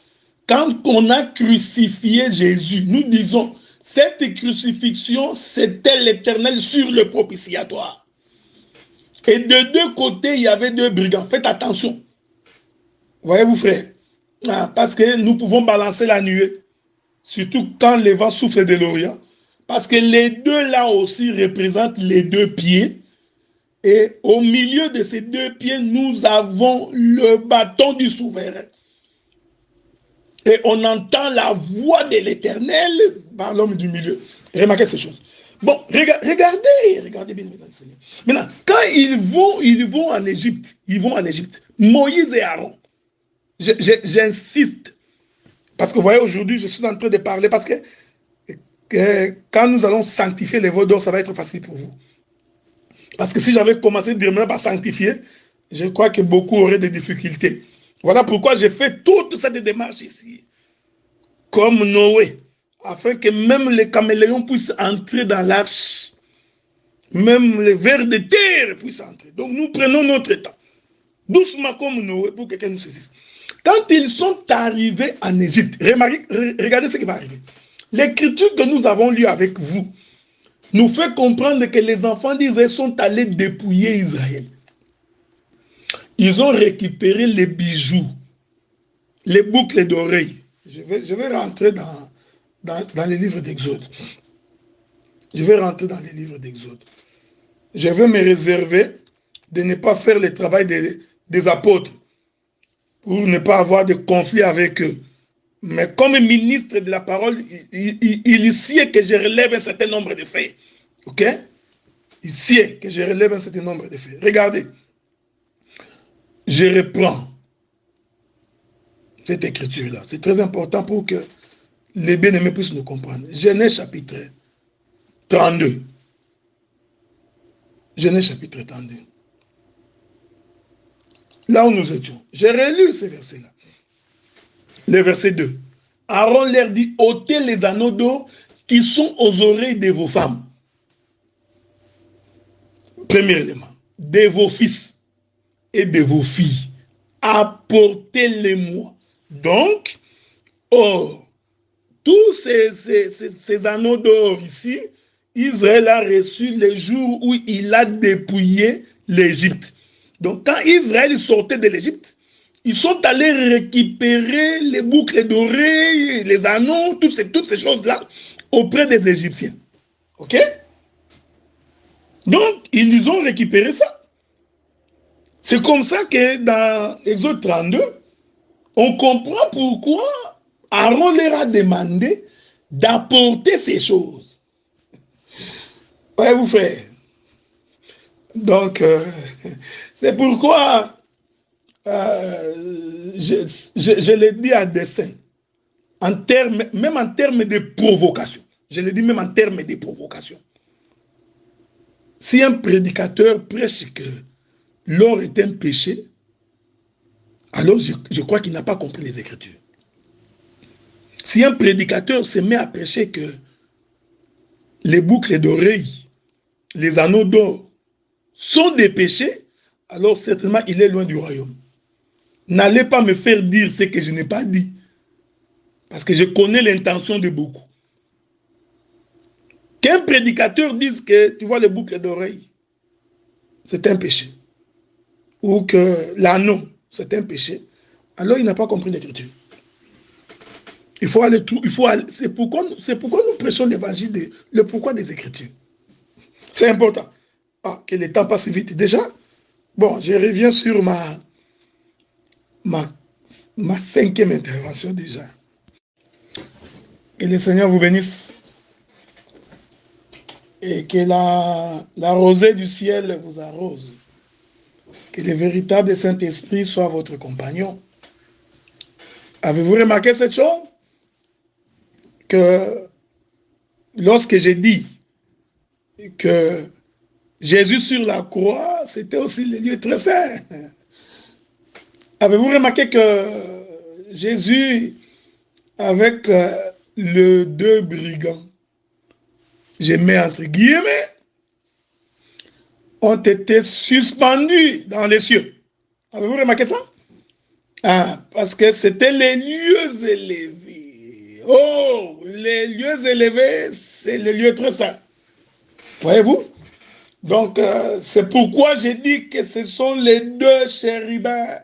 quand on a crucifié Jésus, nous disons, cette crucifixion, c'était l'Éternel sur le propitiatoire. Et de deux côtés, il y avait deux brigands. Faites attention. Voyez-vous, frère? Parce que nous pouvons balancer la nuée. Surtout quand les vents soufflent de l'Orient. Parce que les deux là aussi représentent les deux pieds. Et au milieu de ces deux pieds, nous avons le bâton du souverain. Et on entend la voix de l'Éternel par l'homme du milieu. Remarquez ces choses. Bon, regardez bien dans le Seigneur. Maintenant, quand ils vont en Égypte, Moïse et Aaron, j'insiste, parce que vous voyez, aujourd'hui, je suis en train de parler, parce que quand nous allons sanctifier les veaux d'or, ça va être facile pour vous. Parce que si j'avais commencé directement par sanctifier, je crois que beaucoup auraient des difficultés. Voilà pourquoi j'ai fait toute cette démarche ici, comme Noé, afin que même les caméléons puissent entrer dans l'arche, même les vers de terre puissent entrer. Donc nous prenons notre temps, doucement comme Noé, pour que quelqu'un nous saisisse. Quand ils sont arrivés en Égypte, regardez ce qui va arriver. L'écriture que nous avons lue avec vous nous fait comprendre que les enfants d'Israël sont allés dépouiller Israël. Ils ont récupéré les bijoux, les boucles d'oreilles. Je vais rentrer dans les livres d'Exode. Je vais me réserver de ne pas faire le travail des apôtres pour ne pas avoir de conflit avec eux. Mais comme ministre de la parole, il sait que je relève un certain nombre de faits. Ok? Il sait que je relève un certain nombre de faits. Regardez. Je reprends cette écriture-là. C'est très important pour que les bien-aimés puissent nous comprendre. Genèse chapitre 32. Genèse chapitre 32. Là où nous étions. J'ai relu ces versets-là. Le verset 2. Aaron leur dit, ôtez les anneaux d'or qui sont aux oreilles de vos femmes. Premier élément. De vos fils et de vos filles. Apportez-les-moi. Donc, tous ces anneaux d'or ici, Israël a reçu le jour où il a dépouillé l'Égypte. Donc, quand Israël sortait de l'Égypte, ils sont allés récupérer les boucles d'oreilles, les anneaux, toutes ces choses-là, auprès des Égyptiens. Ok? Donc, ils ont récupéré ça. C'est comme ça que dans Exode 32, on comprend pourquoi Aaron leur a demandé d'apporter ces choses. Voyez-vous, frère? Donc, c'est pourquoi je l'ai dit à dessein, même en termes de provocation. Je l'ai dit même en termes de provocation. Si un prédicateur prêche que l'or est un péché, alors je crois qu'il n'a pas compris les Écritures. Si un prédicateur se met à prêcher que les boucles d'oreilles, les anneaux d'or sont des péchés, alors certainement il est loin du royaume. N'allez pas me faire dire ce que je n'ai pas dit, parce que je connais l'intention de beaucoup. Qu'un prédicateur dise que, tu vois, les boucles d'oreilles, c'est un péché, ou que l'anneau, c'est un péché, alors il n'a pas compris l'Écriture. C'est pourquoi nous prêchons l'évangile, le pourquoi des Écritures. C'est important. Que le temps passe vite. Déjà, bon, je reviens sur ma 5e intervention déjà. Que le Seigneur vous bénisse. et que la rosée du ciel vous arrose. Que le véritable Saint-Esprit soit votre compagnon. Avez-vous remarqué cette chose? Que lorsque j'ai dit que Jésus sur la croix, c'était aussi le lieu très saint. Avez-vous remarqué que Jésus, avec les deux brigands, je mets entre guillemets, ont été suspendus dans les cieux. Avez-vous remarqué ça? Ah, parce que c'était les lieux élevés. Oh, les lieux élevés, c'est les lieux très saints. Voyez-vous? Donc, c'est pourquoi j'ai dit que ce sont les deux chérubins.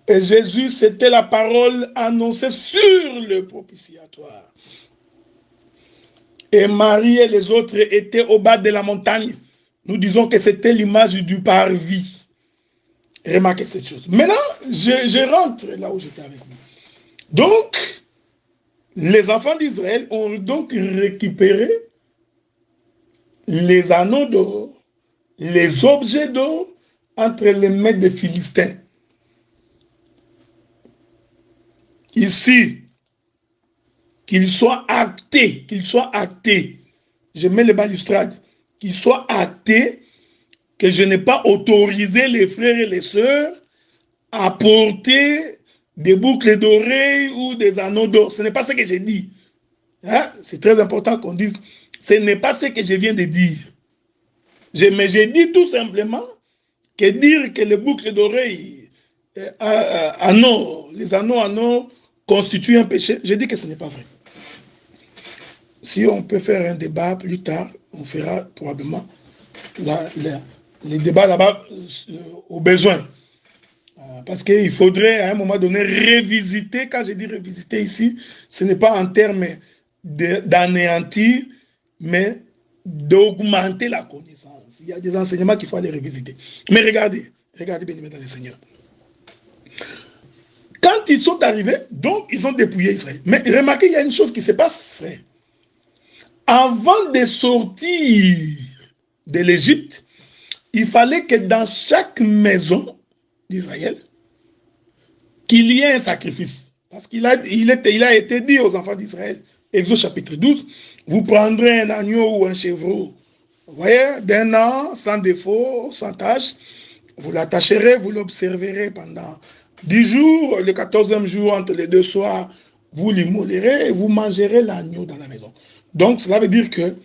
Et Jésus, c'était la parole annoncée sur le propitiatoire. Et Marie et les autres étaient au bas de la montagne. Nous disons que c'était l'image du parvis. Remarquez cette chose. Maintenant, je rentre là où j'étais avec vous. Donc, les enfants d'Israël ont donc récupéré les anneaux d'or, les objets d'or entre les mains des Philistins. Ici, qu'il soit acté, je mets les balustrades, qu'il soit acté que je n'ai pas autorisé les frères et les sœurs à porter des boucles d'oreilles ou des anneaux d'or. Ce n'est pas ce que j'ai dit. Hein? C'est très important qu'on dise, ce n'est pas ce que je viens de dire. Mais j'ai dit tout simplement que dire que les boucles d'oreilles, les anneaux constituent un péché, j'ai dit que ce n'est pas vrai. Si on peut faire un débat plus tard, on fera probablement les débats là-bas au besoin. Parce qu'il faudrait à un moment donné révisiter. Quand je dis révisiter ici, ce n'est pas en termes d'anéantir, mais d'augmenter la connaissance. Il y a des enseignements qu'il faut aller révisiter. Mais regardez bien aimés dans le Seigneur. Quand ils sont arrivés, donc ils ont dépouillé Israël. Mais remarquez, il y a une chose qui se passe, frère. Avant de sortir de l'Égypte, il fallait que dans chaque maison d'Israël, qu'il y ait un sacrifice. Parce qu'il a été dit aux enfants d'Israël, Exode chapitre 12, vous prendrez un agneau ou un chevreau, vous voyez, d'un an, sans défaut, sans tache, vous l'attacherez, vous l'observerez pendant 10 jours, le 14e jour, entre les deux soirs, vous l'immolerez et vous mangerez l'agneau dans la maison. Donc, cela veut dire que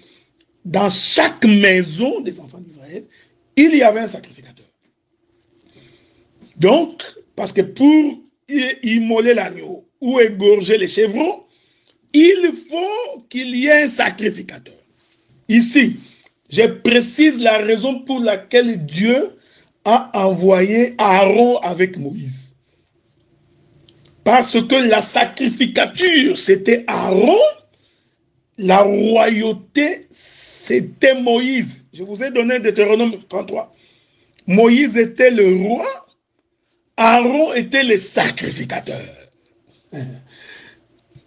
dans chaque maison des enfants d'Israël, il y avait un sacrificateur. Donc, parce que pour immoler l'agneau ou égorger les chevreaux, il faut qu'il y ait un sacrificateur. Ici, je précise la raison pour laquelle Dieu a envoyé Aaron avec Moïse. Parce que la sacrificature, c'était Aaron, la royauté, c'était Moïse. Je vous ai donné Deutéronome 33. Moïse était le roi, Aaron était le sacrificateur.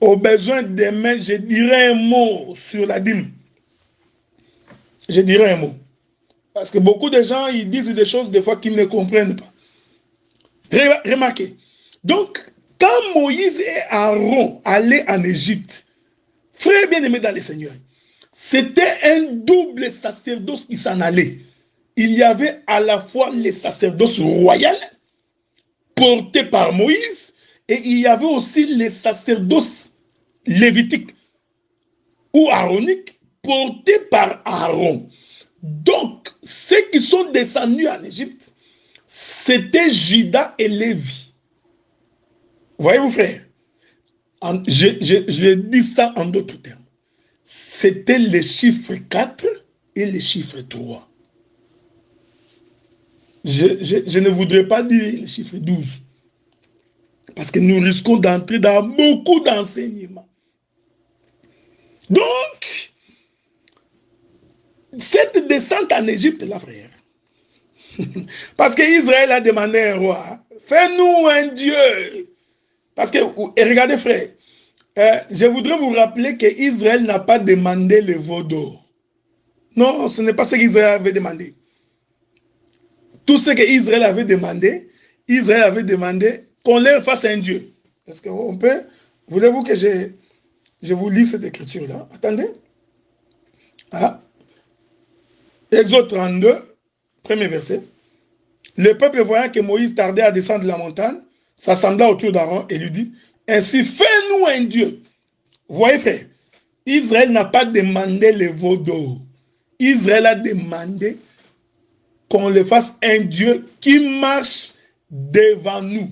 Au besoin demain, je dirai un mot sur la dîme. Je dirai un mot. Parce que beaucoup de gens, ils disent des choses des fois qu'ils ne comprennent pas. Remarquez. Donc, quand Moïse et Aaron allaient en Égypte, frères bien-aimés dans le Seigneur, c'était un double sacerdoce qui s'en allait. Il y avait à la fois le sacerdoce royal, porté par Moïse, et il y avait aussi le sacerdoce lévitique ou aaronique, porté par Aaron. Donc, ceux qui sont descendus en Égypte, c'était Juda et Lévi. Voyez-vous, frère, je dis ça en d'autres termes. C'était le chiffre 4 et le chiffre 3. Je ne voudrais pas dire le chiffre 12. Parce que nous risquons d'entrer dans beaucoup d'enseignements. Donc, cette descente en Égypte, là, frère, parce qu'Israël a demandé un roi, fais-nous un Dieu. Parce que, et regardez, frère, Je voudrais vous rappeler qu'Israël n'a pas demandé le veau d'or. Non, ce n'est pas ce qu'Israël avait demandé. Tout ce qu'Israël avait demandé qu'on leur fasse un Dieu. Est-ce qu'on peut? Voulez-vous que je vous lis cette écriture-là? Attendez. Ah. Exode 32, premier verset. Le peuple, voyant que Moïse tardait à descendre de la montagne, s'assembla autour d'Aaron et lui dit, ainsi fais-nous un Dieu. Vous voyez, frère, Israël n'a pas demandé le veau d'or. Israël a demandé qu'on le fasse un Dieu qui marche devant nous.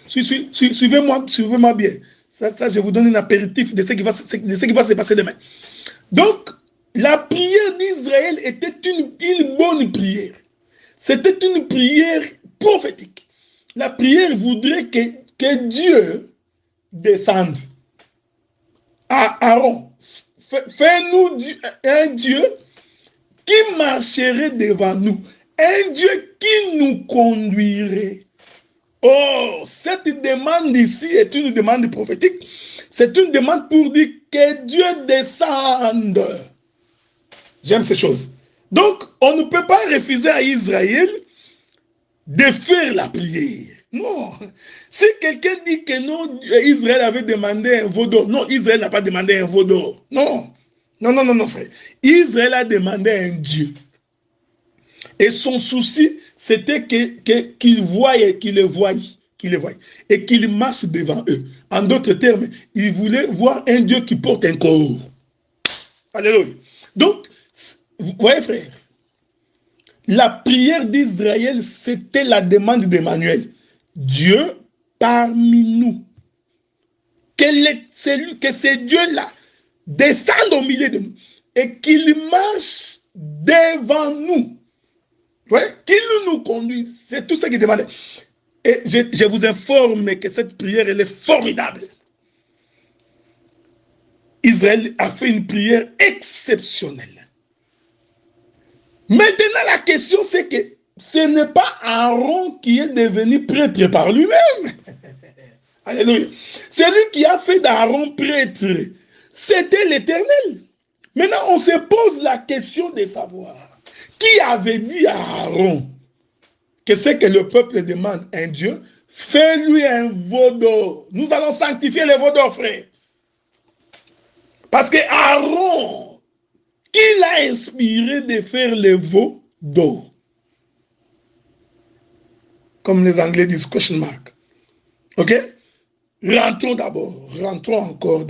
Suivez-moi bien. Ça, je vous donne un apéritif de ce qui va se passer demain. Donc, la prière d'Israël était une bonne prière. C'était une prière prophétique. La prière voudrait que Dieu descende à Aaron. Fais-nous un Dieu qui marcherait devant nous. Un Dieu qui nous conduirait. Oh, cette demande ici est une demande prophétique. C'est une demande pour dire que Dieu descende. J'aime ces choses. Donc, on ne peut pas refuser à Israël de faire la prière. Non. Si quelqu'un dit que non, Israël avait demandé un veau d'or. Non, Israël n'a pas demandé un veau d'or. Non. Non, frère. Israël a demandé un Dieu. Et son souci, c'était qu'il voyait, qu'il le voyait, et qu'il marche devant eux. En d'autres termes, il voulait voir un Dieu qui porte un corps. Alléluia. Donc, vous voyez, frère, la prière d'Israël, c'était la demande d'Emmanuel. Dieu parmi nous. Que ce Dieu-là descende au milieu de nous et qu'il marche devant nous. Ouais, qu'il nous conduise. C'est tout ce qu'il demandait. Et je vous informe que cette prière, elle est formidable. Israël a fait une prière exceptionnelle. Maintenant, la question, c'est que ce n'est pas Aaron qui est devenu prêtre par lui-même. Alléluia. C'est lui qui a fait d'Aaron prêtre. C'était l'Éternel. Maintenant, on se pose la question de savoir qui avait dit à Aaron que c'est que le peuple demande un Dieu, fais-lui un veau d'or. Nous allons sanctifier le veau d'or, frère. Parce que Aaron, qui l'a inspiré de faire le veau d'or? Comme les Anglais disent, question mark. Ok? Rentrons encore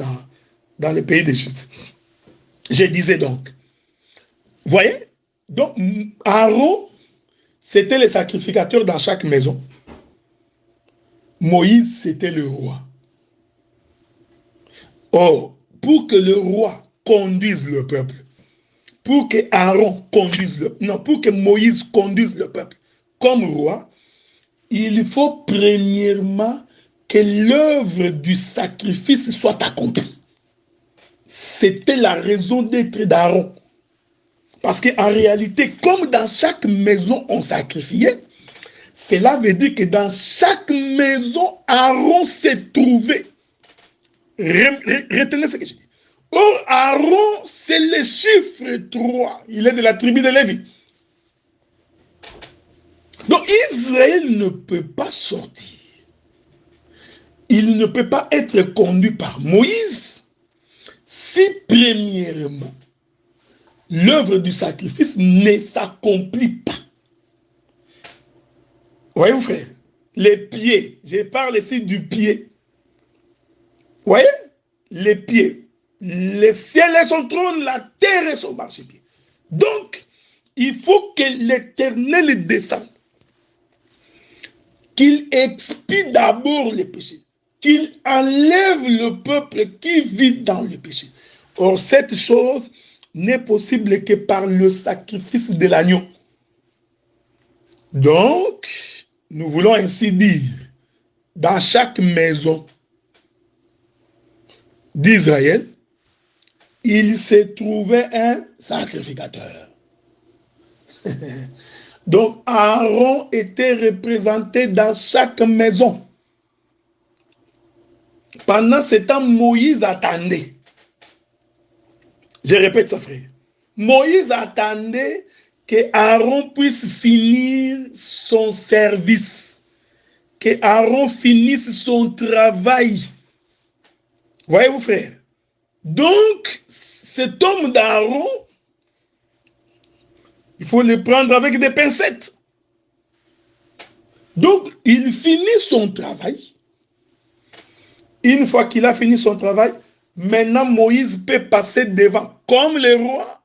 dans le pays d'Égypte. Je disais donc, voyez, donc Aaron, c'était le sacrificateur dans chaque maison. Moïse, c'était le roi. Or, pour que le roi conduise le peuple, pour que Aaron conduise pour que Moïse conduise le peuple comme roi, il faut premièrement que l'œuvre du sacrifice soit accomplie. C'était la raison d'être d'Aaron. Parce qu'en réalité, comme dans chaque maison on sacrifiait, cela veut dire que dans chaque maison, Aaron s'est trouvé. Retenez ce que je dis. Or, Aaron, c'est le chiffre 3. Il est de la tribu de Lévi. Donc, Israël ne peut pas sortir. Il ne peut pas être conduit par Moïse si, premièrement, l'œuvre du sacrifice ne s'accomplit pas. Voyez-vous, frère, les pieds, je parle ici du pied. Voyez, les pieds. Le ciel est son trône, la terre est son marchepied. Donc, il faut que l'Éternel descende. Qu'il expie d'abord les péchés. Qu'il enlève le peuple qui vit dans le péché. Or, cette chose n'est possible que par le sacrifice de l'agneau. Donc, nous voulons ainsi dire, dans chaque maison d'Israël, il se trouvait un sacrificateur. Donc, Aaron était représenté dans chaque maison. Pendant ce temps, Moïse attendait. Je répète ça, frère. Moïse attendait que Aaron puisse finir son service, que Aaron finisse son travail. Voyez-vous, frère? Donc, cet homme d'Aaron, il faut le prendre avec des pincettes. Donc, il finit son travail. Une fois qu'il a fini son travail, maintenant Moïse peut passer devant, comme le roi,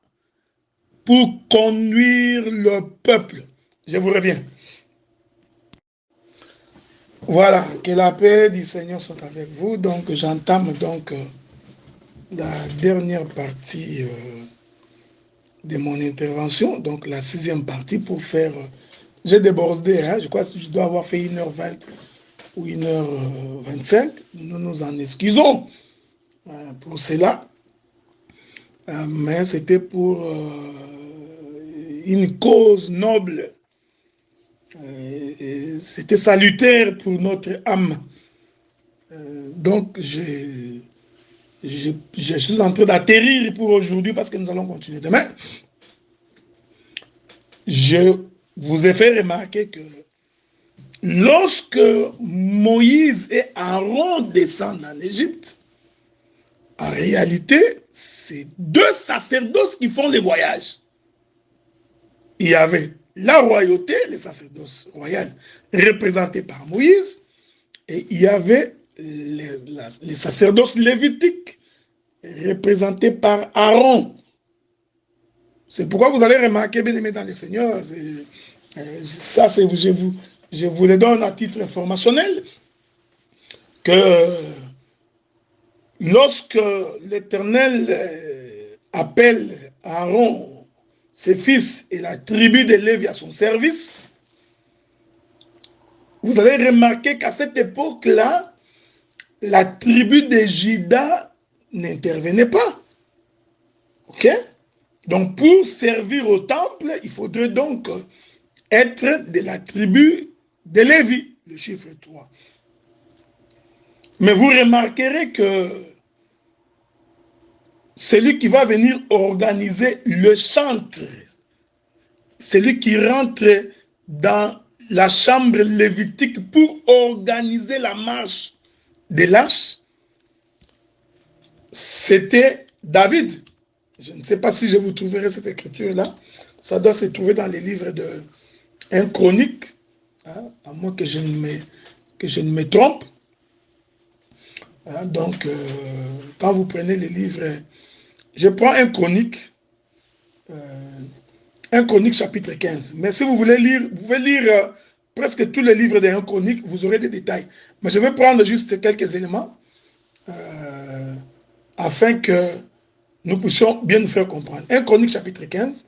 pour conduire le peuple. Je vous reviens. Voilà, que la paix du Seigneur soit avec vous. Donc, j'entame donc la dernière partie de mon intervention, donc la 6e partie pour faire... j'ai débordé, hein, je crois que je dois avoir fait 1h20 ou 1h25. Nous nous en excusons pour cela. Mais c'était pour une cause noble. C'était salutaire pour notre âme. Donc, je suis en train d'atterrir pour aujourd'hui parce que nous allons continuer demain. Je vous ai fait remarquer que lorsque Moïse et Aaron descendent en Égypte, en réalité, c'est 2 sacerdoces qui font le voyage. Il y avait la royauté, les sacerdoces royales représentés par Moïse, et il y avait les sacerdoces lévitiques représentés par Aaron. C'est pourquoi vous allez remarquer, bien aimés dans le Seigneur, ça je vous le donne à titre informationnel, que lorsque l'Éternel appelle Aaron, ses fils et la tribu de Lévi à son service, vous allez remarquer qu'à cette époque-là, la tribu de Juda n'intervenait pas. Ok? Donc, pour servir au temple, il faudrait donc être de la tribu de Lévi, le chiffre 3. Mais vous remarquerez que celui qui va venir organiser le chantre, celui qui rentre dans la chambre lévitique pour organiser la marche de l'arche, c'était David. Je ne sais pas si je vous trouverai cette écriture-là. Ça doit se trouver dans les livres de 1 Chronique, hein, à moins que je ne me trompe. Hein, donc, quand vous prenez les livres, je prends 1 Chronique, 1 Chronique chapitre 15. Mais si vous voulez lire, vous pouvez lire presque tous les livres de 1 Chronique, vous aurez des détails. Mais je vais prendre juste quelques éléments afin que nous puissions bien nous faire comprendre. 1 Chronique chapitre 15.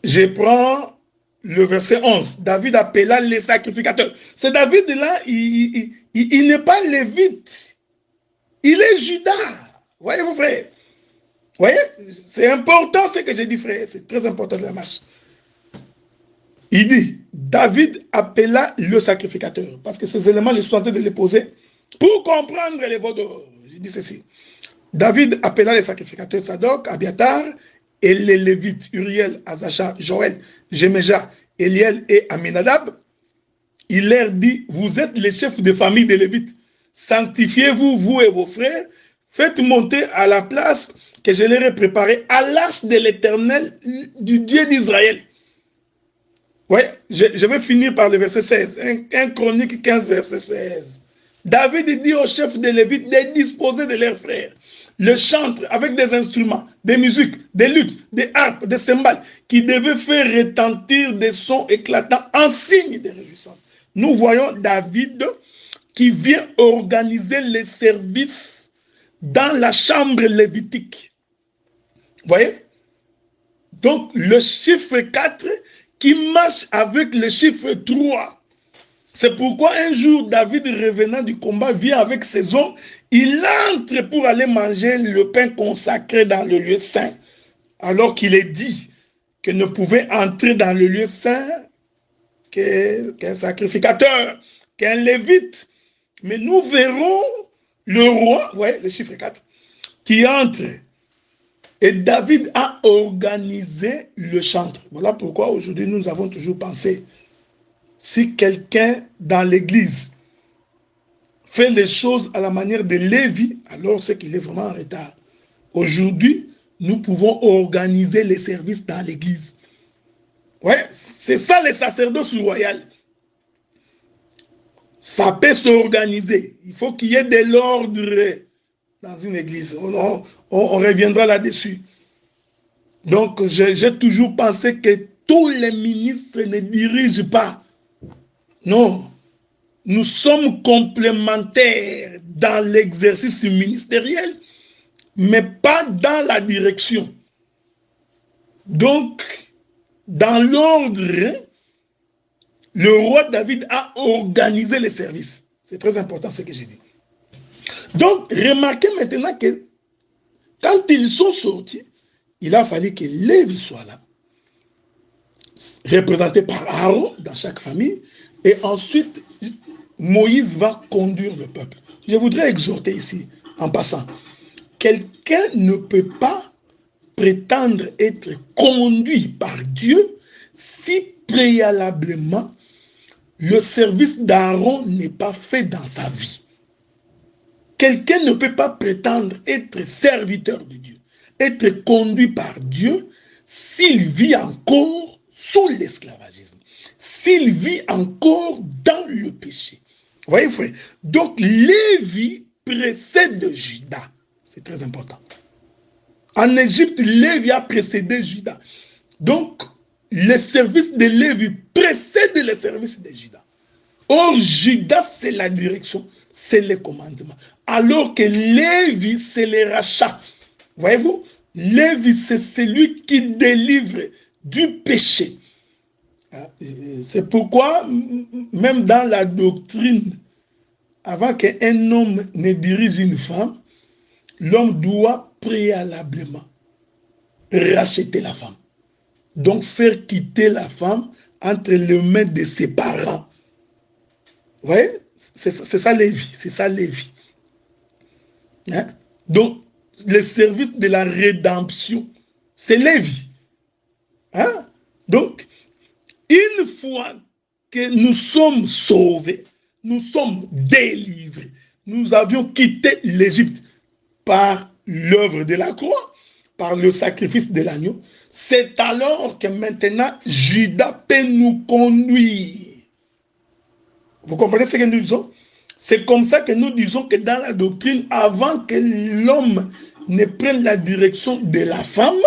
Je prends le verset 11. David appela les sacrificateurs. Ce David-là, il n'est pas lévite. Il est Juda. Voyez-vous, frère? Voyez? C'est important ce que j'ai dit, frère. C'est très important de la marche. Il dit, David appela le sacrificateur. Parce que ces éléments, je suis en train de les poser pour comprendre les veaux d'or. J'ai dit ceci. David appela les sacrificateurs Sadok, Abiatar et les Lévites, Uriel, Azacha, Joël, Jeméja, Eliel et Aminadab. Il leur dit, vous êtes les chefs de famille des Lévites. Sanctifiez-vous, vous et vos frères. Faites monter à la place que je leur ai préparée à l'arche de l'Éternel, du Dieu d'Israël. Oui, je vais finir par le verset 16. 1 Chronique 15, verset 16. David dit aux chefs des Lévites de disposer de leurs frères le chantre avec des instruments, des musiques, des luttes, des harpes, des cymbales, qui devaient faire retentir des sons éclatants en signe de réjouissance. Nous voyons David qui vient organiser les services dans la chambre lévitique. Vous voyez? Donc, le chiffre 4 qui marche avec le chiffre 3. C'est pourquoi un jour, David, revenant du combat, vient avec ses hommes. Il entre pour aller manger le pain consacré dans le lieu saint. Alors qu'il est dit que ne pouvait entrer dans le lieu saint qu'un sacrificateur, qu'un lévite. Mais nous verrons le roi, ouais, le chiffre 4, qui entre. Et David a organisé le chantre. Voilà pourquoi aujourd'hui nous avons toujours pensé, si quelqu'un dans l'église fait les choses à la manière de Lévi, alors c'est qu'il est vraiment en retard. Aujourd'hui, nous pouvons organiser les services dans l'église. Ouais, c'est ça le sacerdoce royal. Ça peut s'organiser. Il faut qu'il y ait de l'ordre dans une église. On reviendra là-dessus. Donc, j'ai toujours pensé que tous les ministres ne dirigent pas. Non. Nous sommes complémentaires dans l'exercice ministériel, mais pas dans la direction. Donc, dans l'ordre, le roi David a organisé les services. C'est très important ce que j'ai dit. Donc, remarquez maintenant que quand ils sont sortis, il a fallu que Lévi soit là, représenté par Aaron dans chaque famille, et ensuite, Moïse va conduire le peuple. Je voudrais exhorter ici, en passant, quelqu'un ne peut pas prétendre être conduit par Dieu si préalablement le service d'Aaron n'est pas fait dans sa vie. Quelqu'un ne peut pas prétendre être serviteur de Dieu, être conduit par Dieu s'il vit encore sous l'esclavagisme, s'il vit encore dans le péché. Vous voyez, frère? Donc, Lévi précède Judas. C'est très important. En Égypte, Lévi a précédé Judas. Donc, le service de Lévi précède le service de Judas. Or, Judas, c'est la direction, c'est le commandement. Alors que Lévi, c'est le rachat. Voyez-vous? Lévi, c'est celui qui délivre du péché. C'est pourquoi, même dans la doctrine, avant qu'un homme ne dirige une femme, l'homme doit préalablement racheter la femme. Donc faire quitter la femme entre les mains de ses parents. Vous voyez? C'est ça Lévi. C'est ça Lévi. Hein? Donc, le service de la rédemption, c'est Lévi. Hein? Donc, une fois que nous sommes sauvés, nous sommes délivrés, nous avions quitté l'Égypte par l'œuvre de la croix, par le sacrifice de l'agneau, c'est alors que maintenant Judas peut nous conduire. Vous comprenez ce que nous disons? C'est comme ça que nous disons que dans la doctrine, avant que l'homme ne prenne la direction de la femme,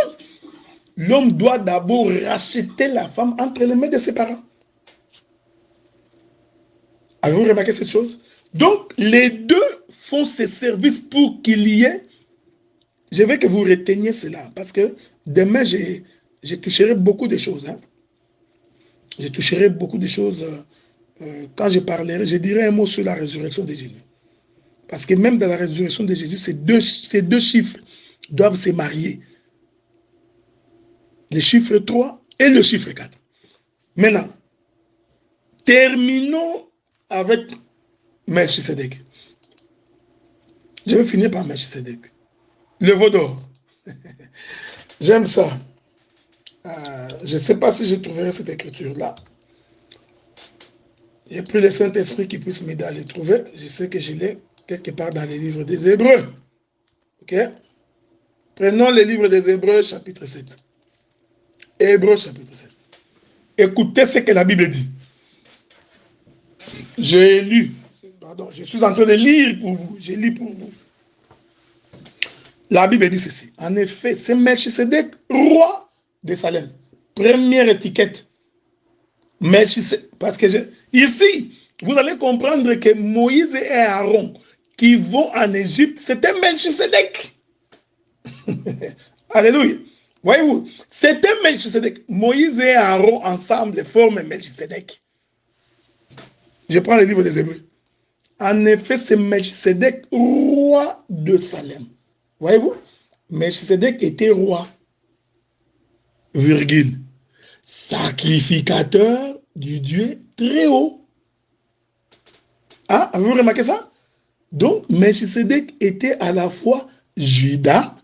l'homme doit d'abord racheter la femme entre les mains de ses parents. Avez-vous remarqué cette chose? Donc, les deux font ce service pour qu'il y ait. Je veux que vous reteniez cela, parce que demain, je toucherai beaucoup de choses. Hein. Je toucherai beaucoup de choses. Quand je parlerai, je dirai un mot sur la résurrection de Jésus. Parce que même dans la résurrection de Jésus, ces deux chiffres doivent se marier. Le chiffre 3 et le chiffre 4. Maintenant, terminons avec Melchisedec. Je vais finir par Melchisedec. Le veau d'or. J'aime ça. Je ne sais pas si je trouverai cette écriture-là. J'ai pris le Saint-Esprit qui puisse m'aider à le trouver. Je sais que je l'ai quelque part dans les livres des Hébreux. Ok? Prenons le livre des Hébreux, chapitre 7. Hébreux, chapitre 7. Écoutez ce que la Bible dit. J'ai lu. Pardon, je suis en train de lire pour vous. Je lis pour vous. La Bible dit ceci. En effet, c'est Melchisedec, roi de Salem. Première étiquette. Melchisedec. Parce que ici, vous allez comprendre que Moïse et Aaron qui vont en Égypte, c'était Melchisedec. Alléluia. Voyez-vous, c'était Melchisedec. Moïse et Aaron ensemble forment Melchisedec. Je prends le livre des Hébreux. En effet, c'est Melchisedec, roi de Salem. Voyez-vous, Melchisedec était roi, virgule, sacrificateur du Dieu très haut. Ah, avez-vous remarqué ça? Donc, Melchisedec était à la fois Judas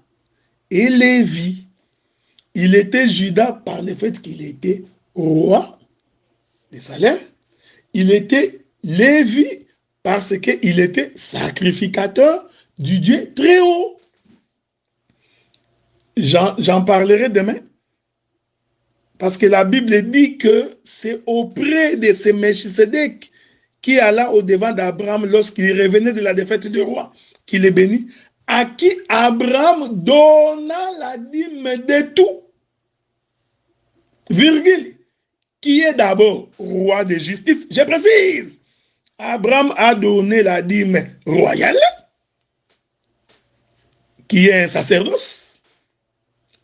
et Lévi. Il était Judas par le fait qu'il était roi de Salem. Il était Lévi parce qu'il était sacrificateur du Dieu très haut. J'en parlerai demain. Parce que la Bible dit que c'est auprès de ce Melchisedec qui alla au-devant d'Abraham lorsqu'il revenait de la défaite du roi, qu'il est béni, à qui Abraham donna la dîme de tout. Virgule. Qui est d'abord roi de justice. Je précise. Abraham a donné la dîme royale, qui est un sacerdoce,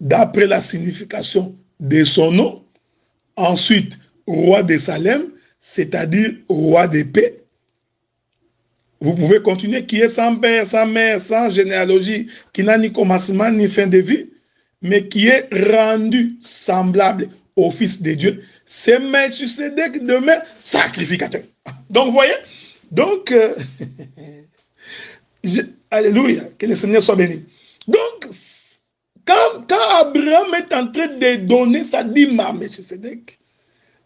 d'après la signification de son nom. Ensuite, roi de Salem, c'est-à-dire roi de paix. Vous pouvez continuer, qui est sans père, sans mère, sans généalogie, qui n'a ni commencement ni fin de vie, mais qui est rendu semblable au Fils de Dieu. C'est Melchisedec demain sacrificateur. Donc, vous voyez? Donc, alléluia, que le Seigneur soit béni. Donc, quand Abraham est en train de donner sa dîme à Melchisedec,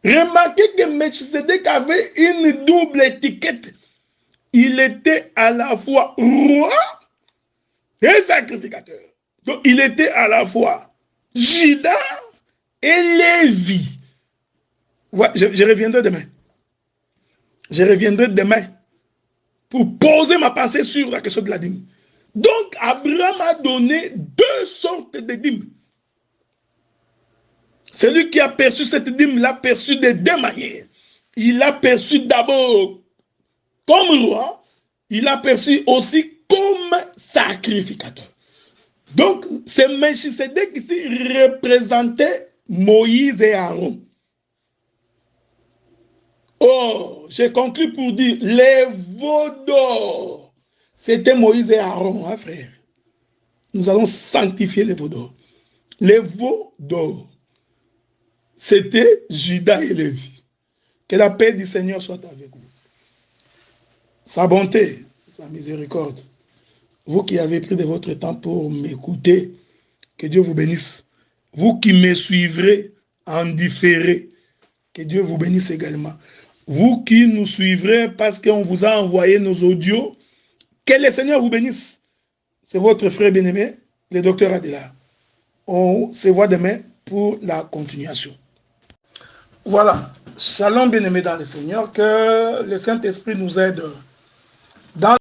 remarquez que Melchisedec avait une double étiquette. Il était à la fois roi et sacrificateur. Donc, il était à la fois Judas et Lévi. Ouais, je reviendrai demain. Je reviendrai demain pour poser ma pensée sur la question de la dîme. Donc, Abraham a donné deux sortes de dîmes. Celui qui a perçu cette dîme l'a perçu de deux manières. Il l'a perçu d'abord comme roi, il l'a perçu aussi comme sacrificateur. Donc, c'est Melchisedec qui représentait Moïse et Aaron. Oh, j'ai conclu pour dire, les veaux d'or, c'était Moïse et Aaron, hein, frère. Nous allons sanctifier les veaux d'or. Les veaux d'or, c'était Judas et Lévi. Que la paix du Seigneur soit avec vous. Sa bonté, sa miséricorde. Vous qui avez pris de votre temps pour m'écouter, que Dieu vous bénisse. Vous qui me suivrez en différé, que Dieu vous bénisse également. Vous qui nous suivrez parce qu'on vous a envoyé nos audios, que le Seigneur vous bénisse. C'est votre frère bien-aimé, le docteur Adela. On se voit demain pour la continuation. Voilà. Shalom bien-aimé dans le Seigneur, que le Saint-Esprit nous aide dans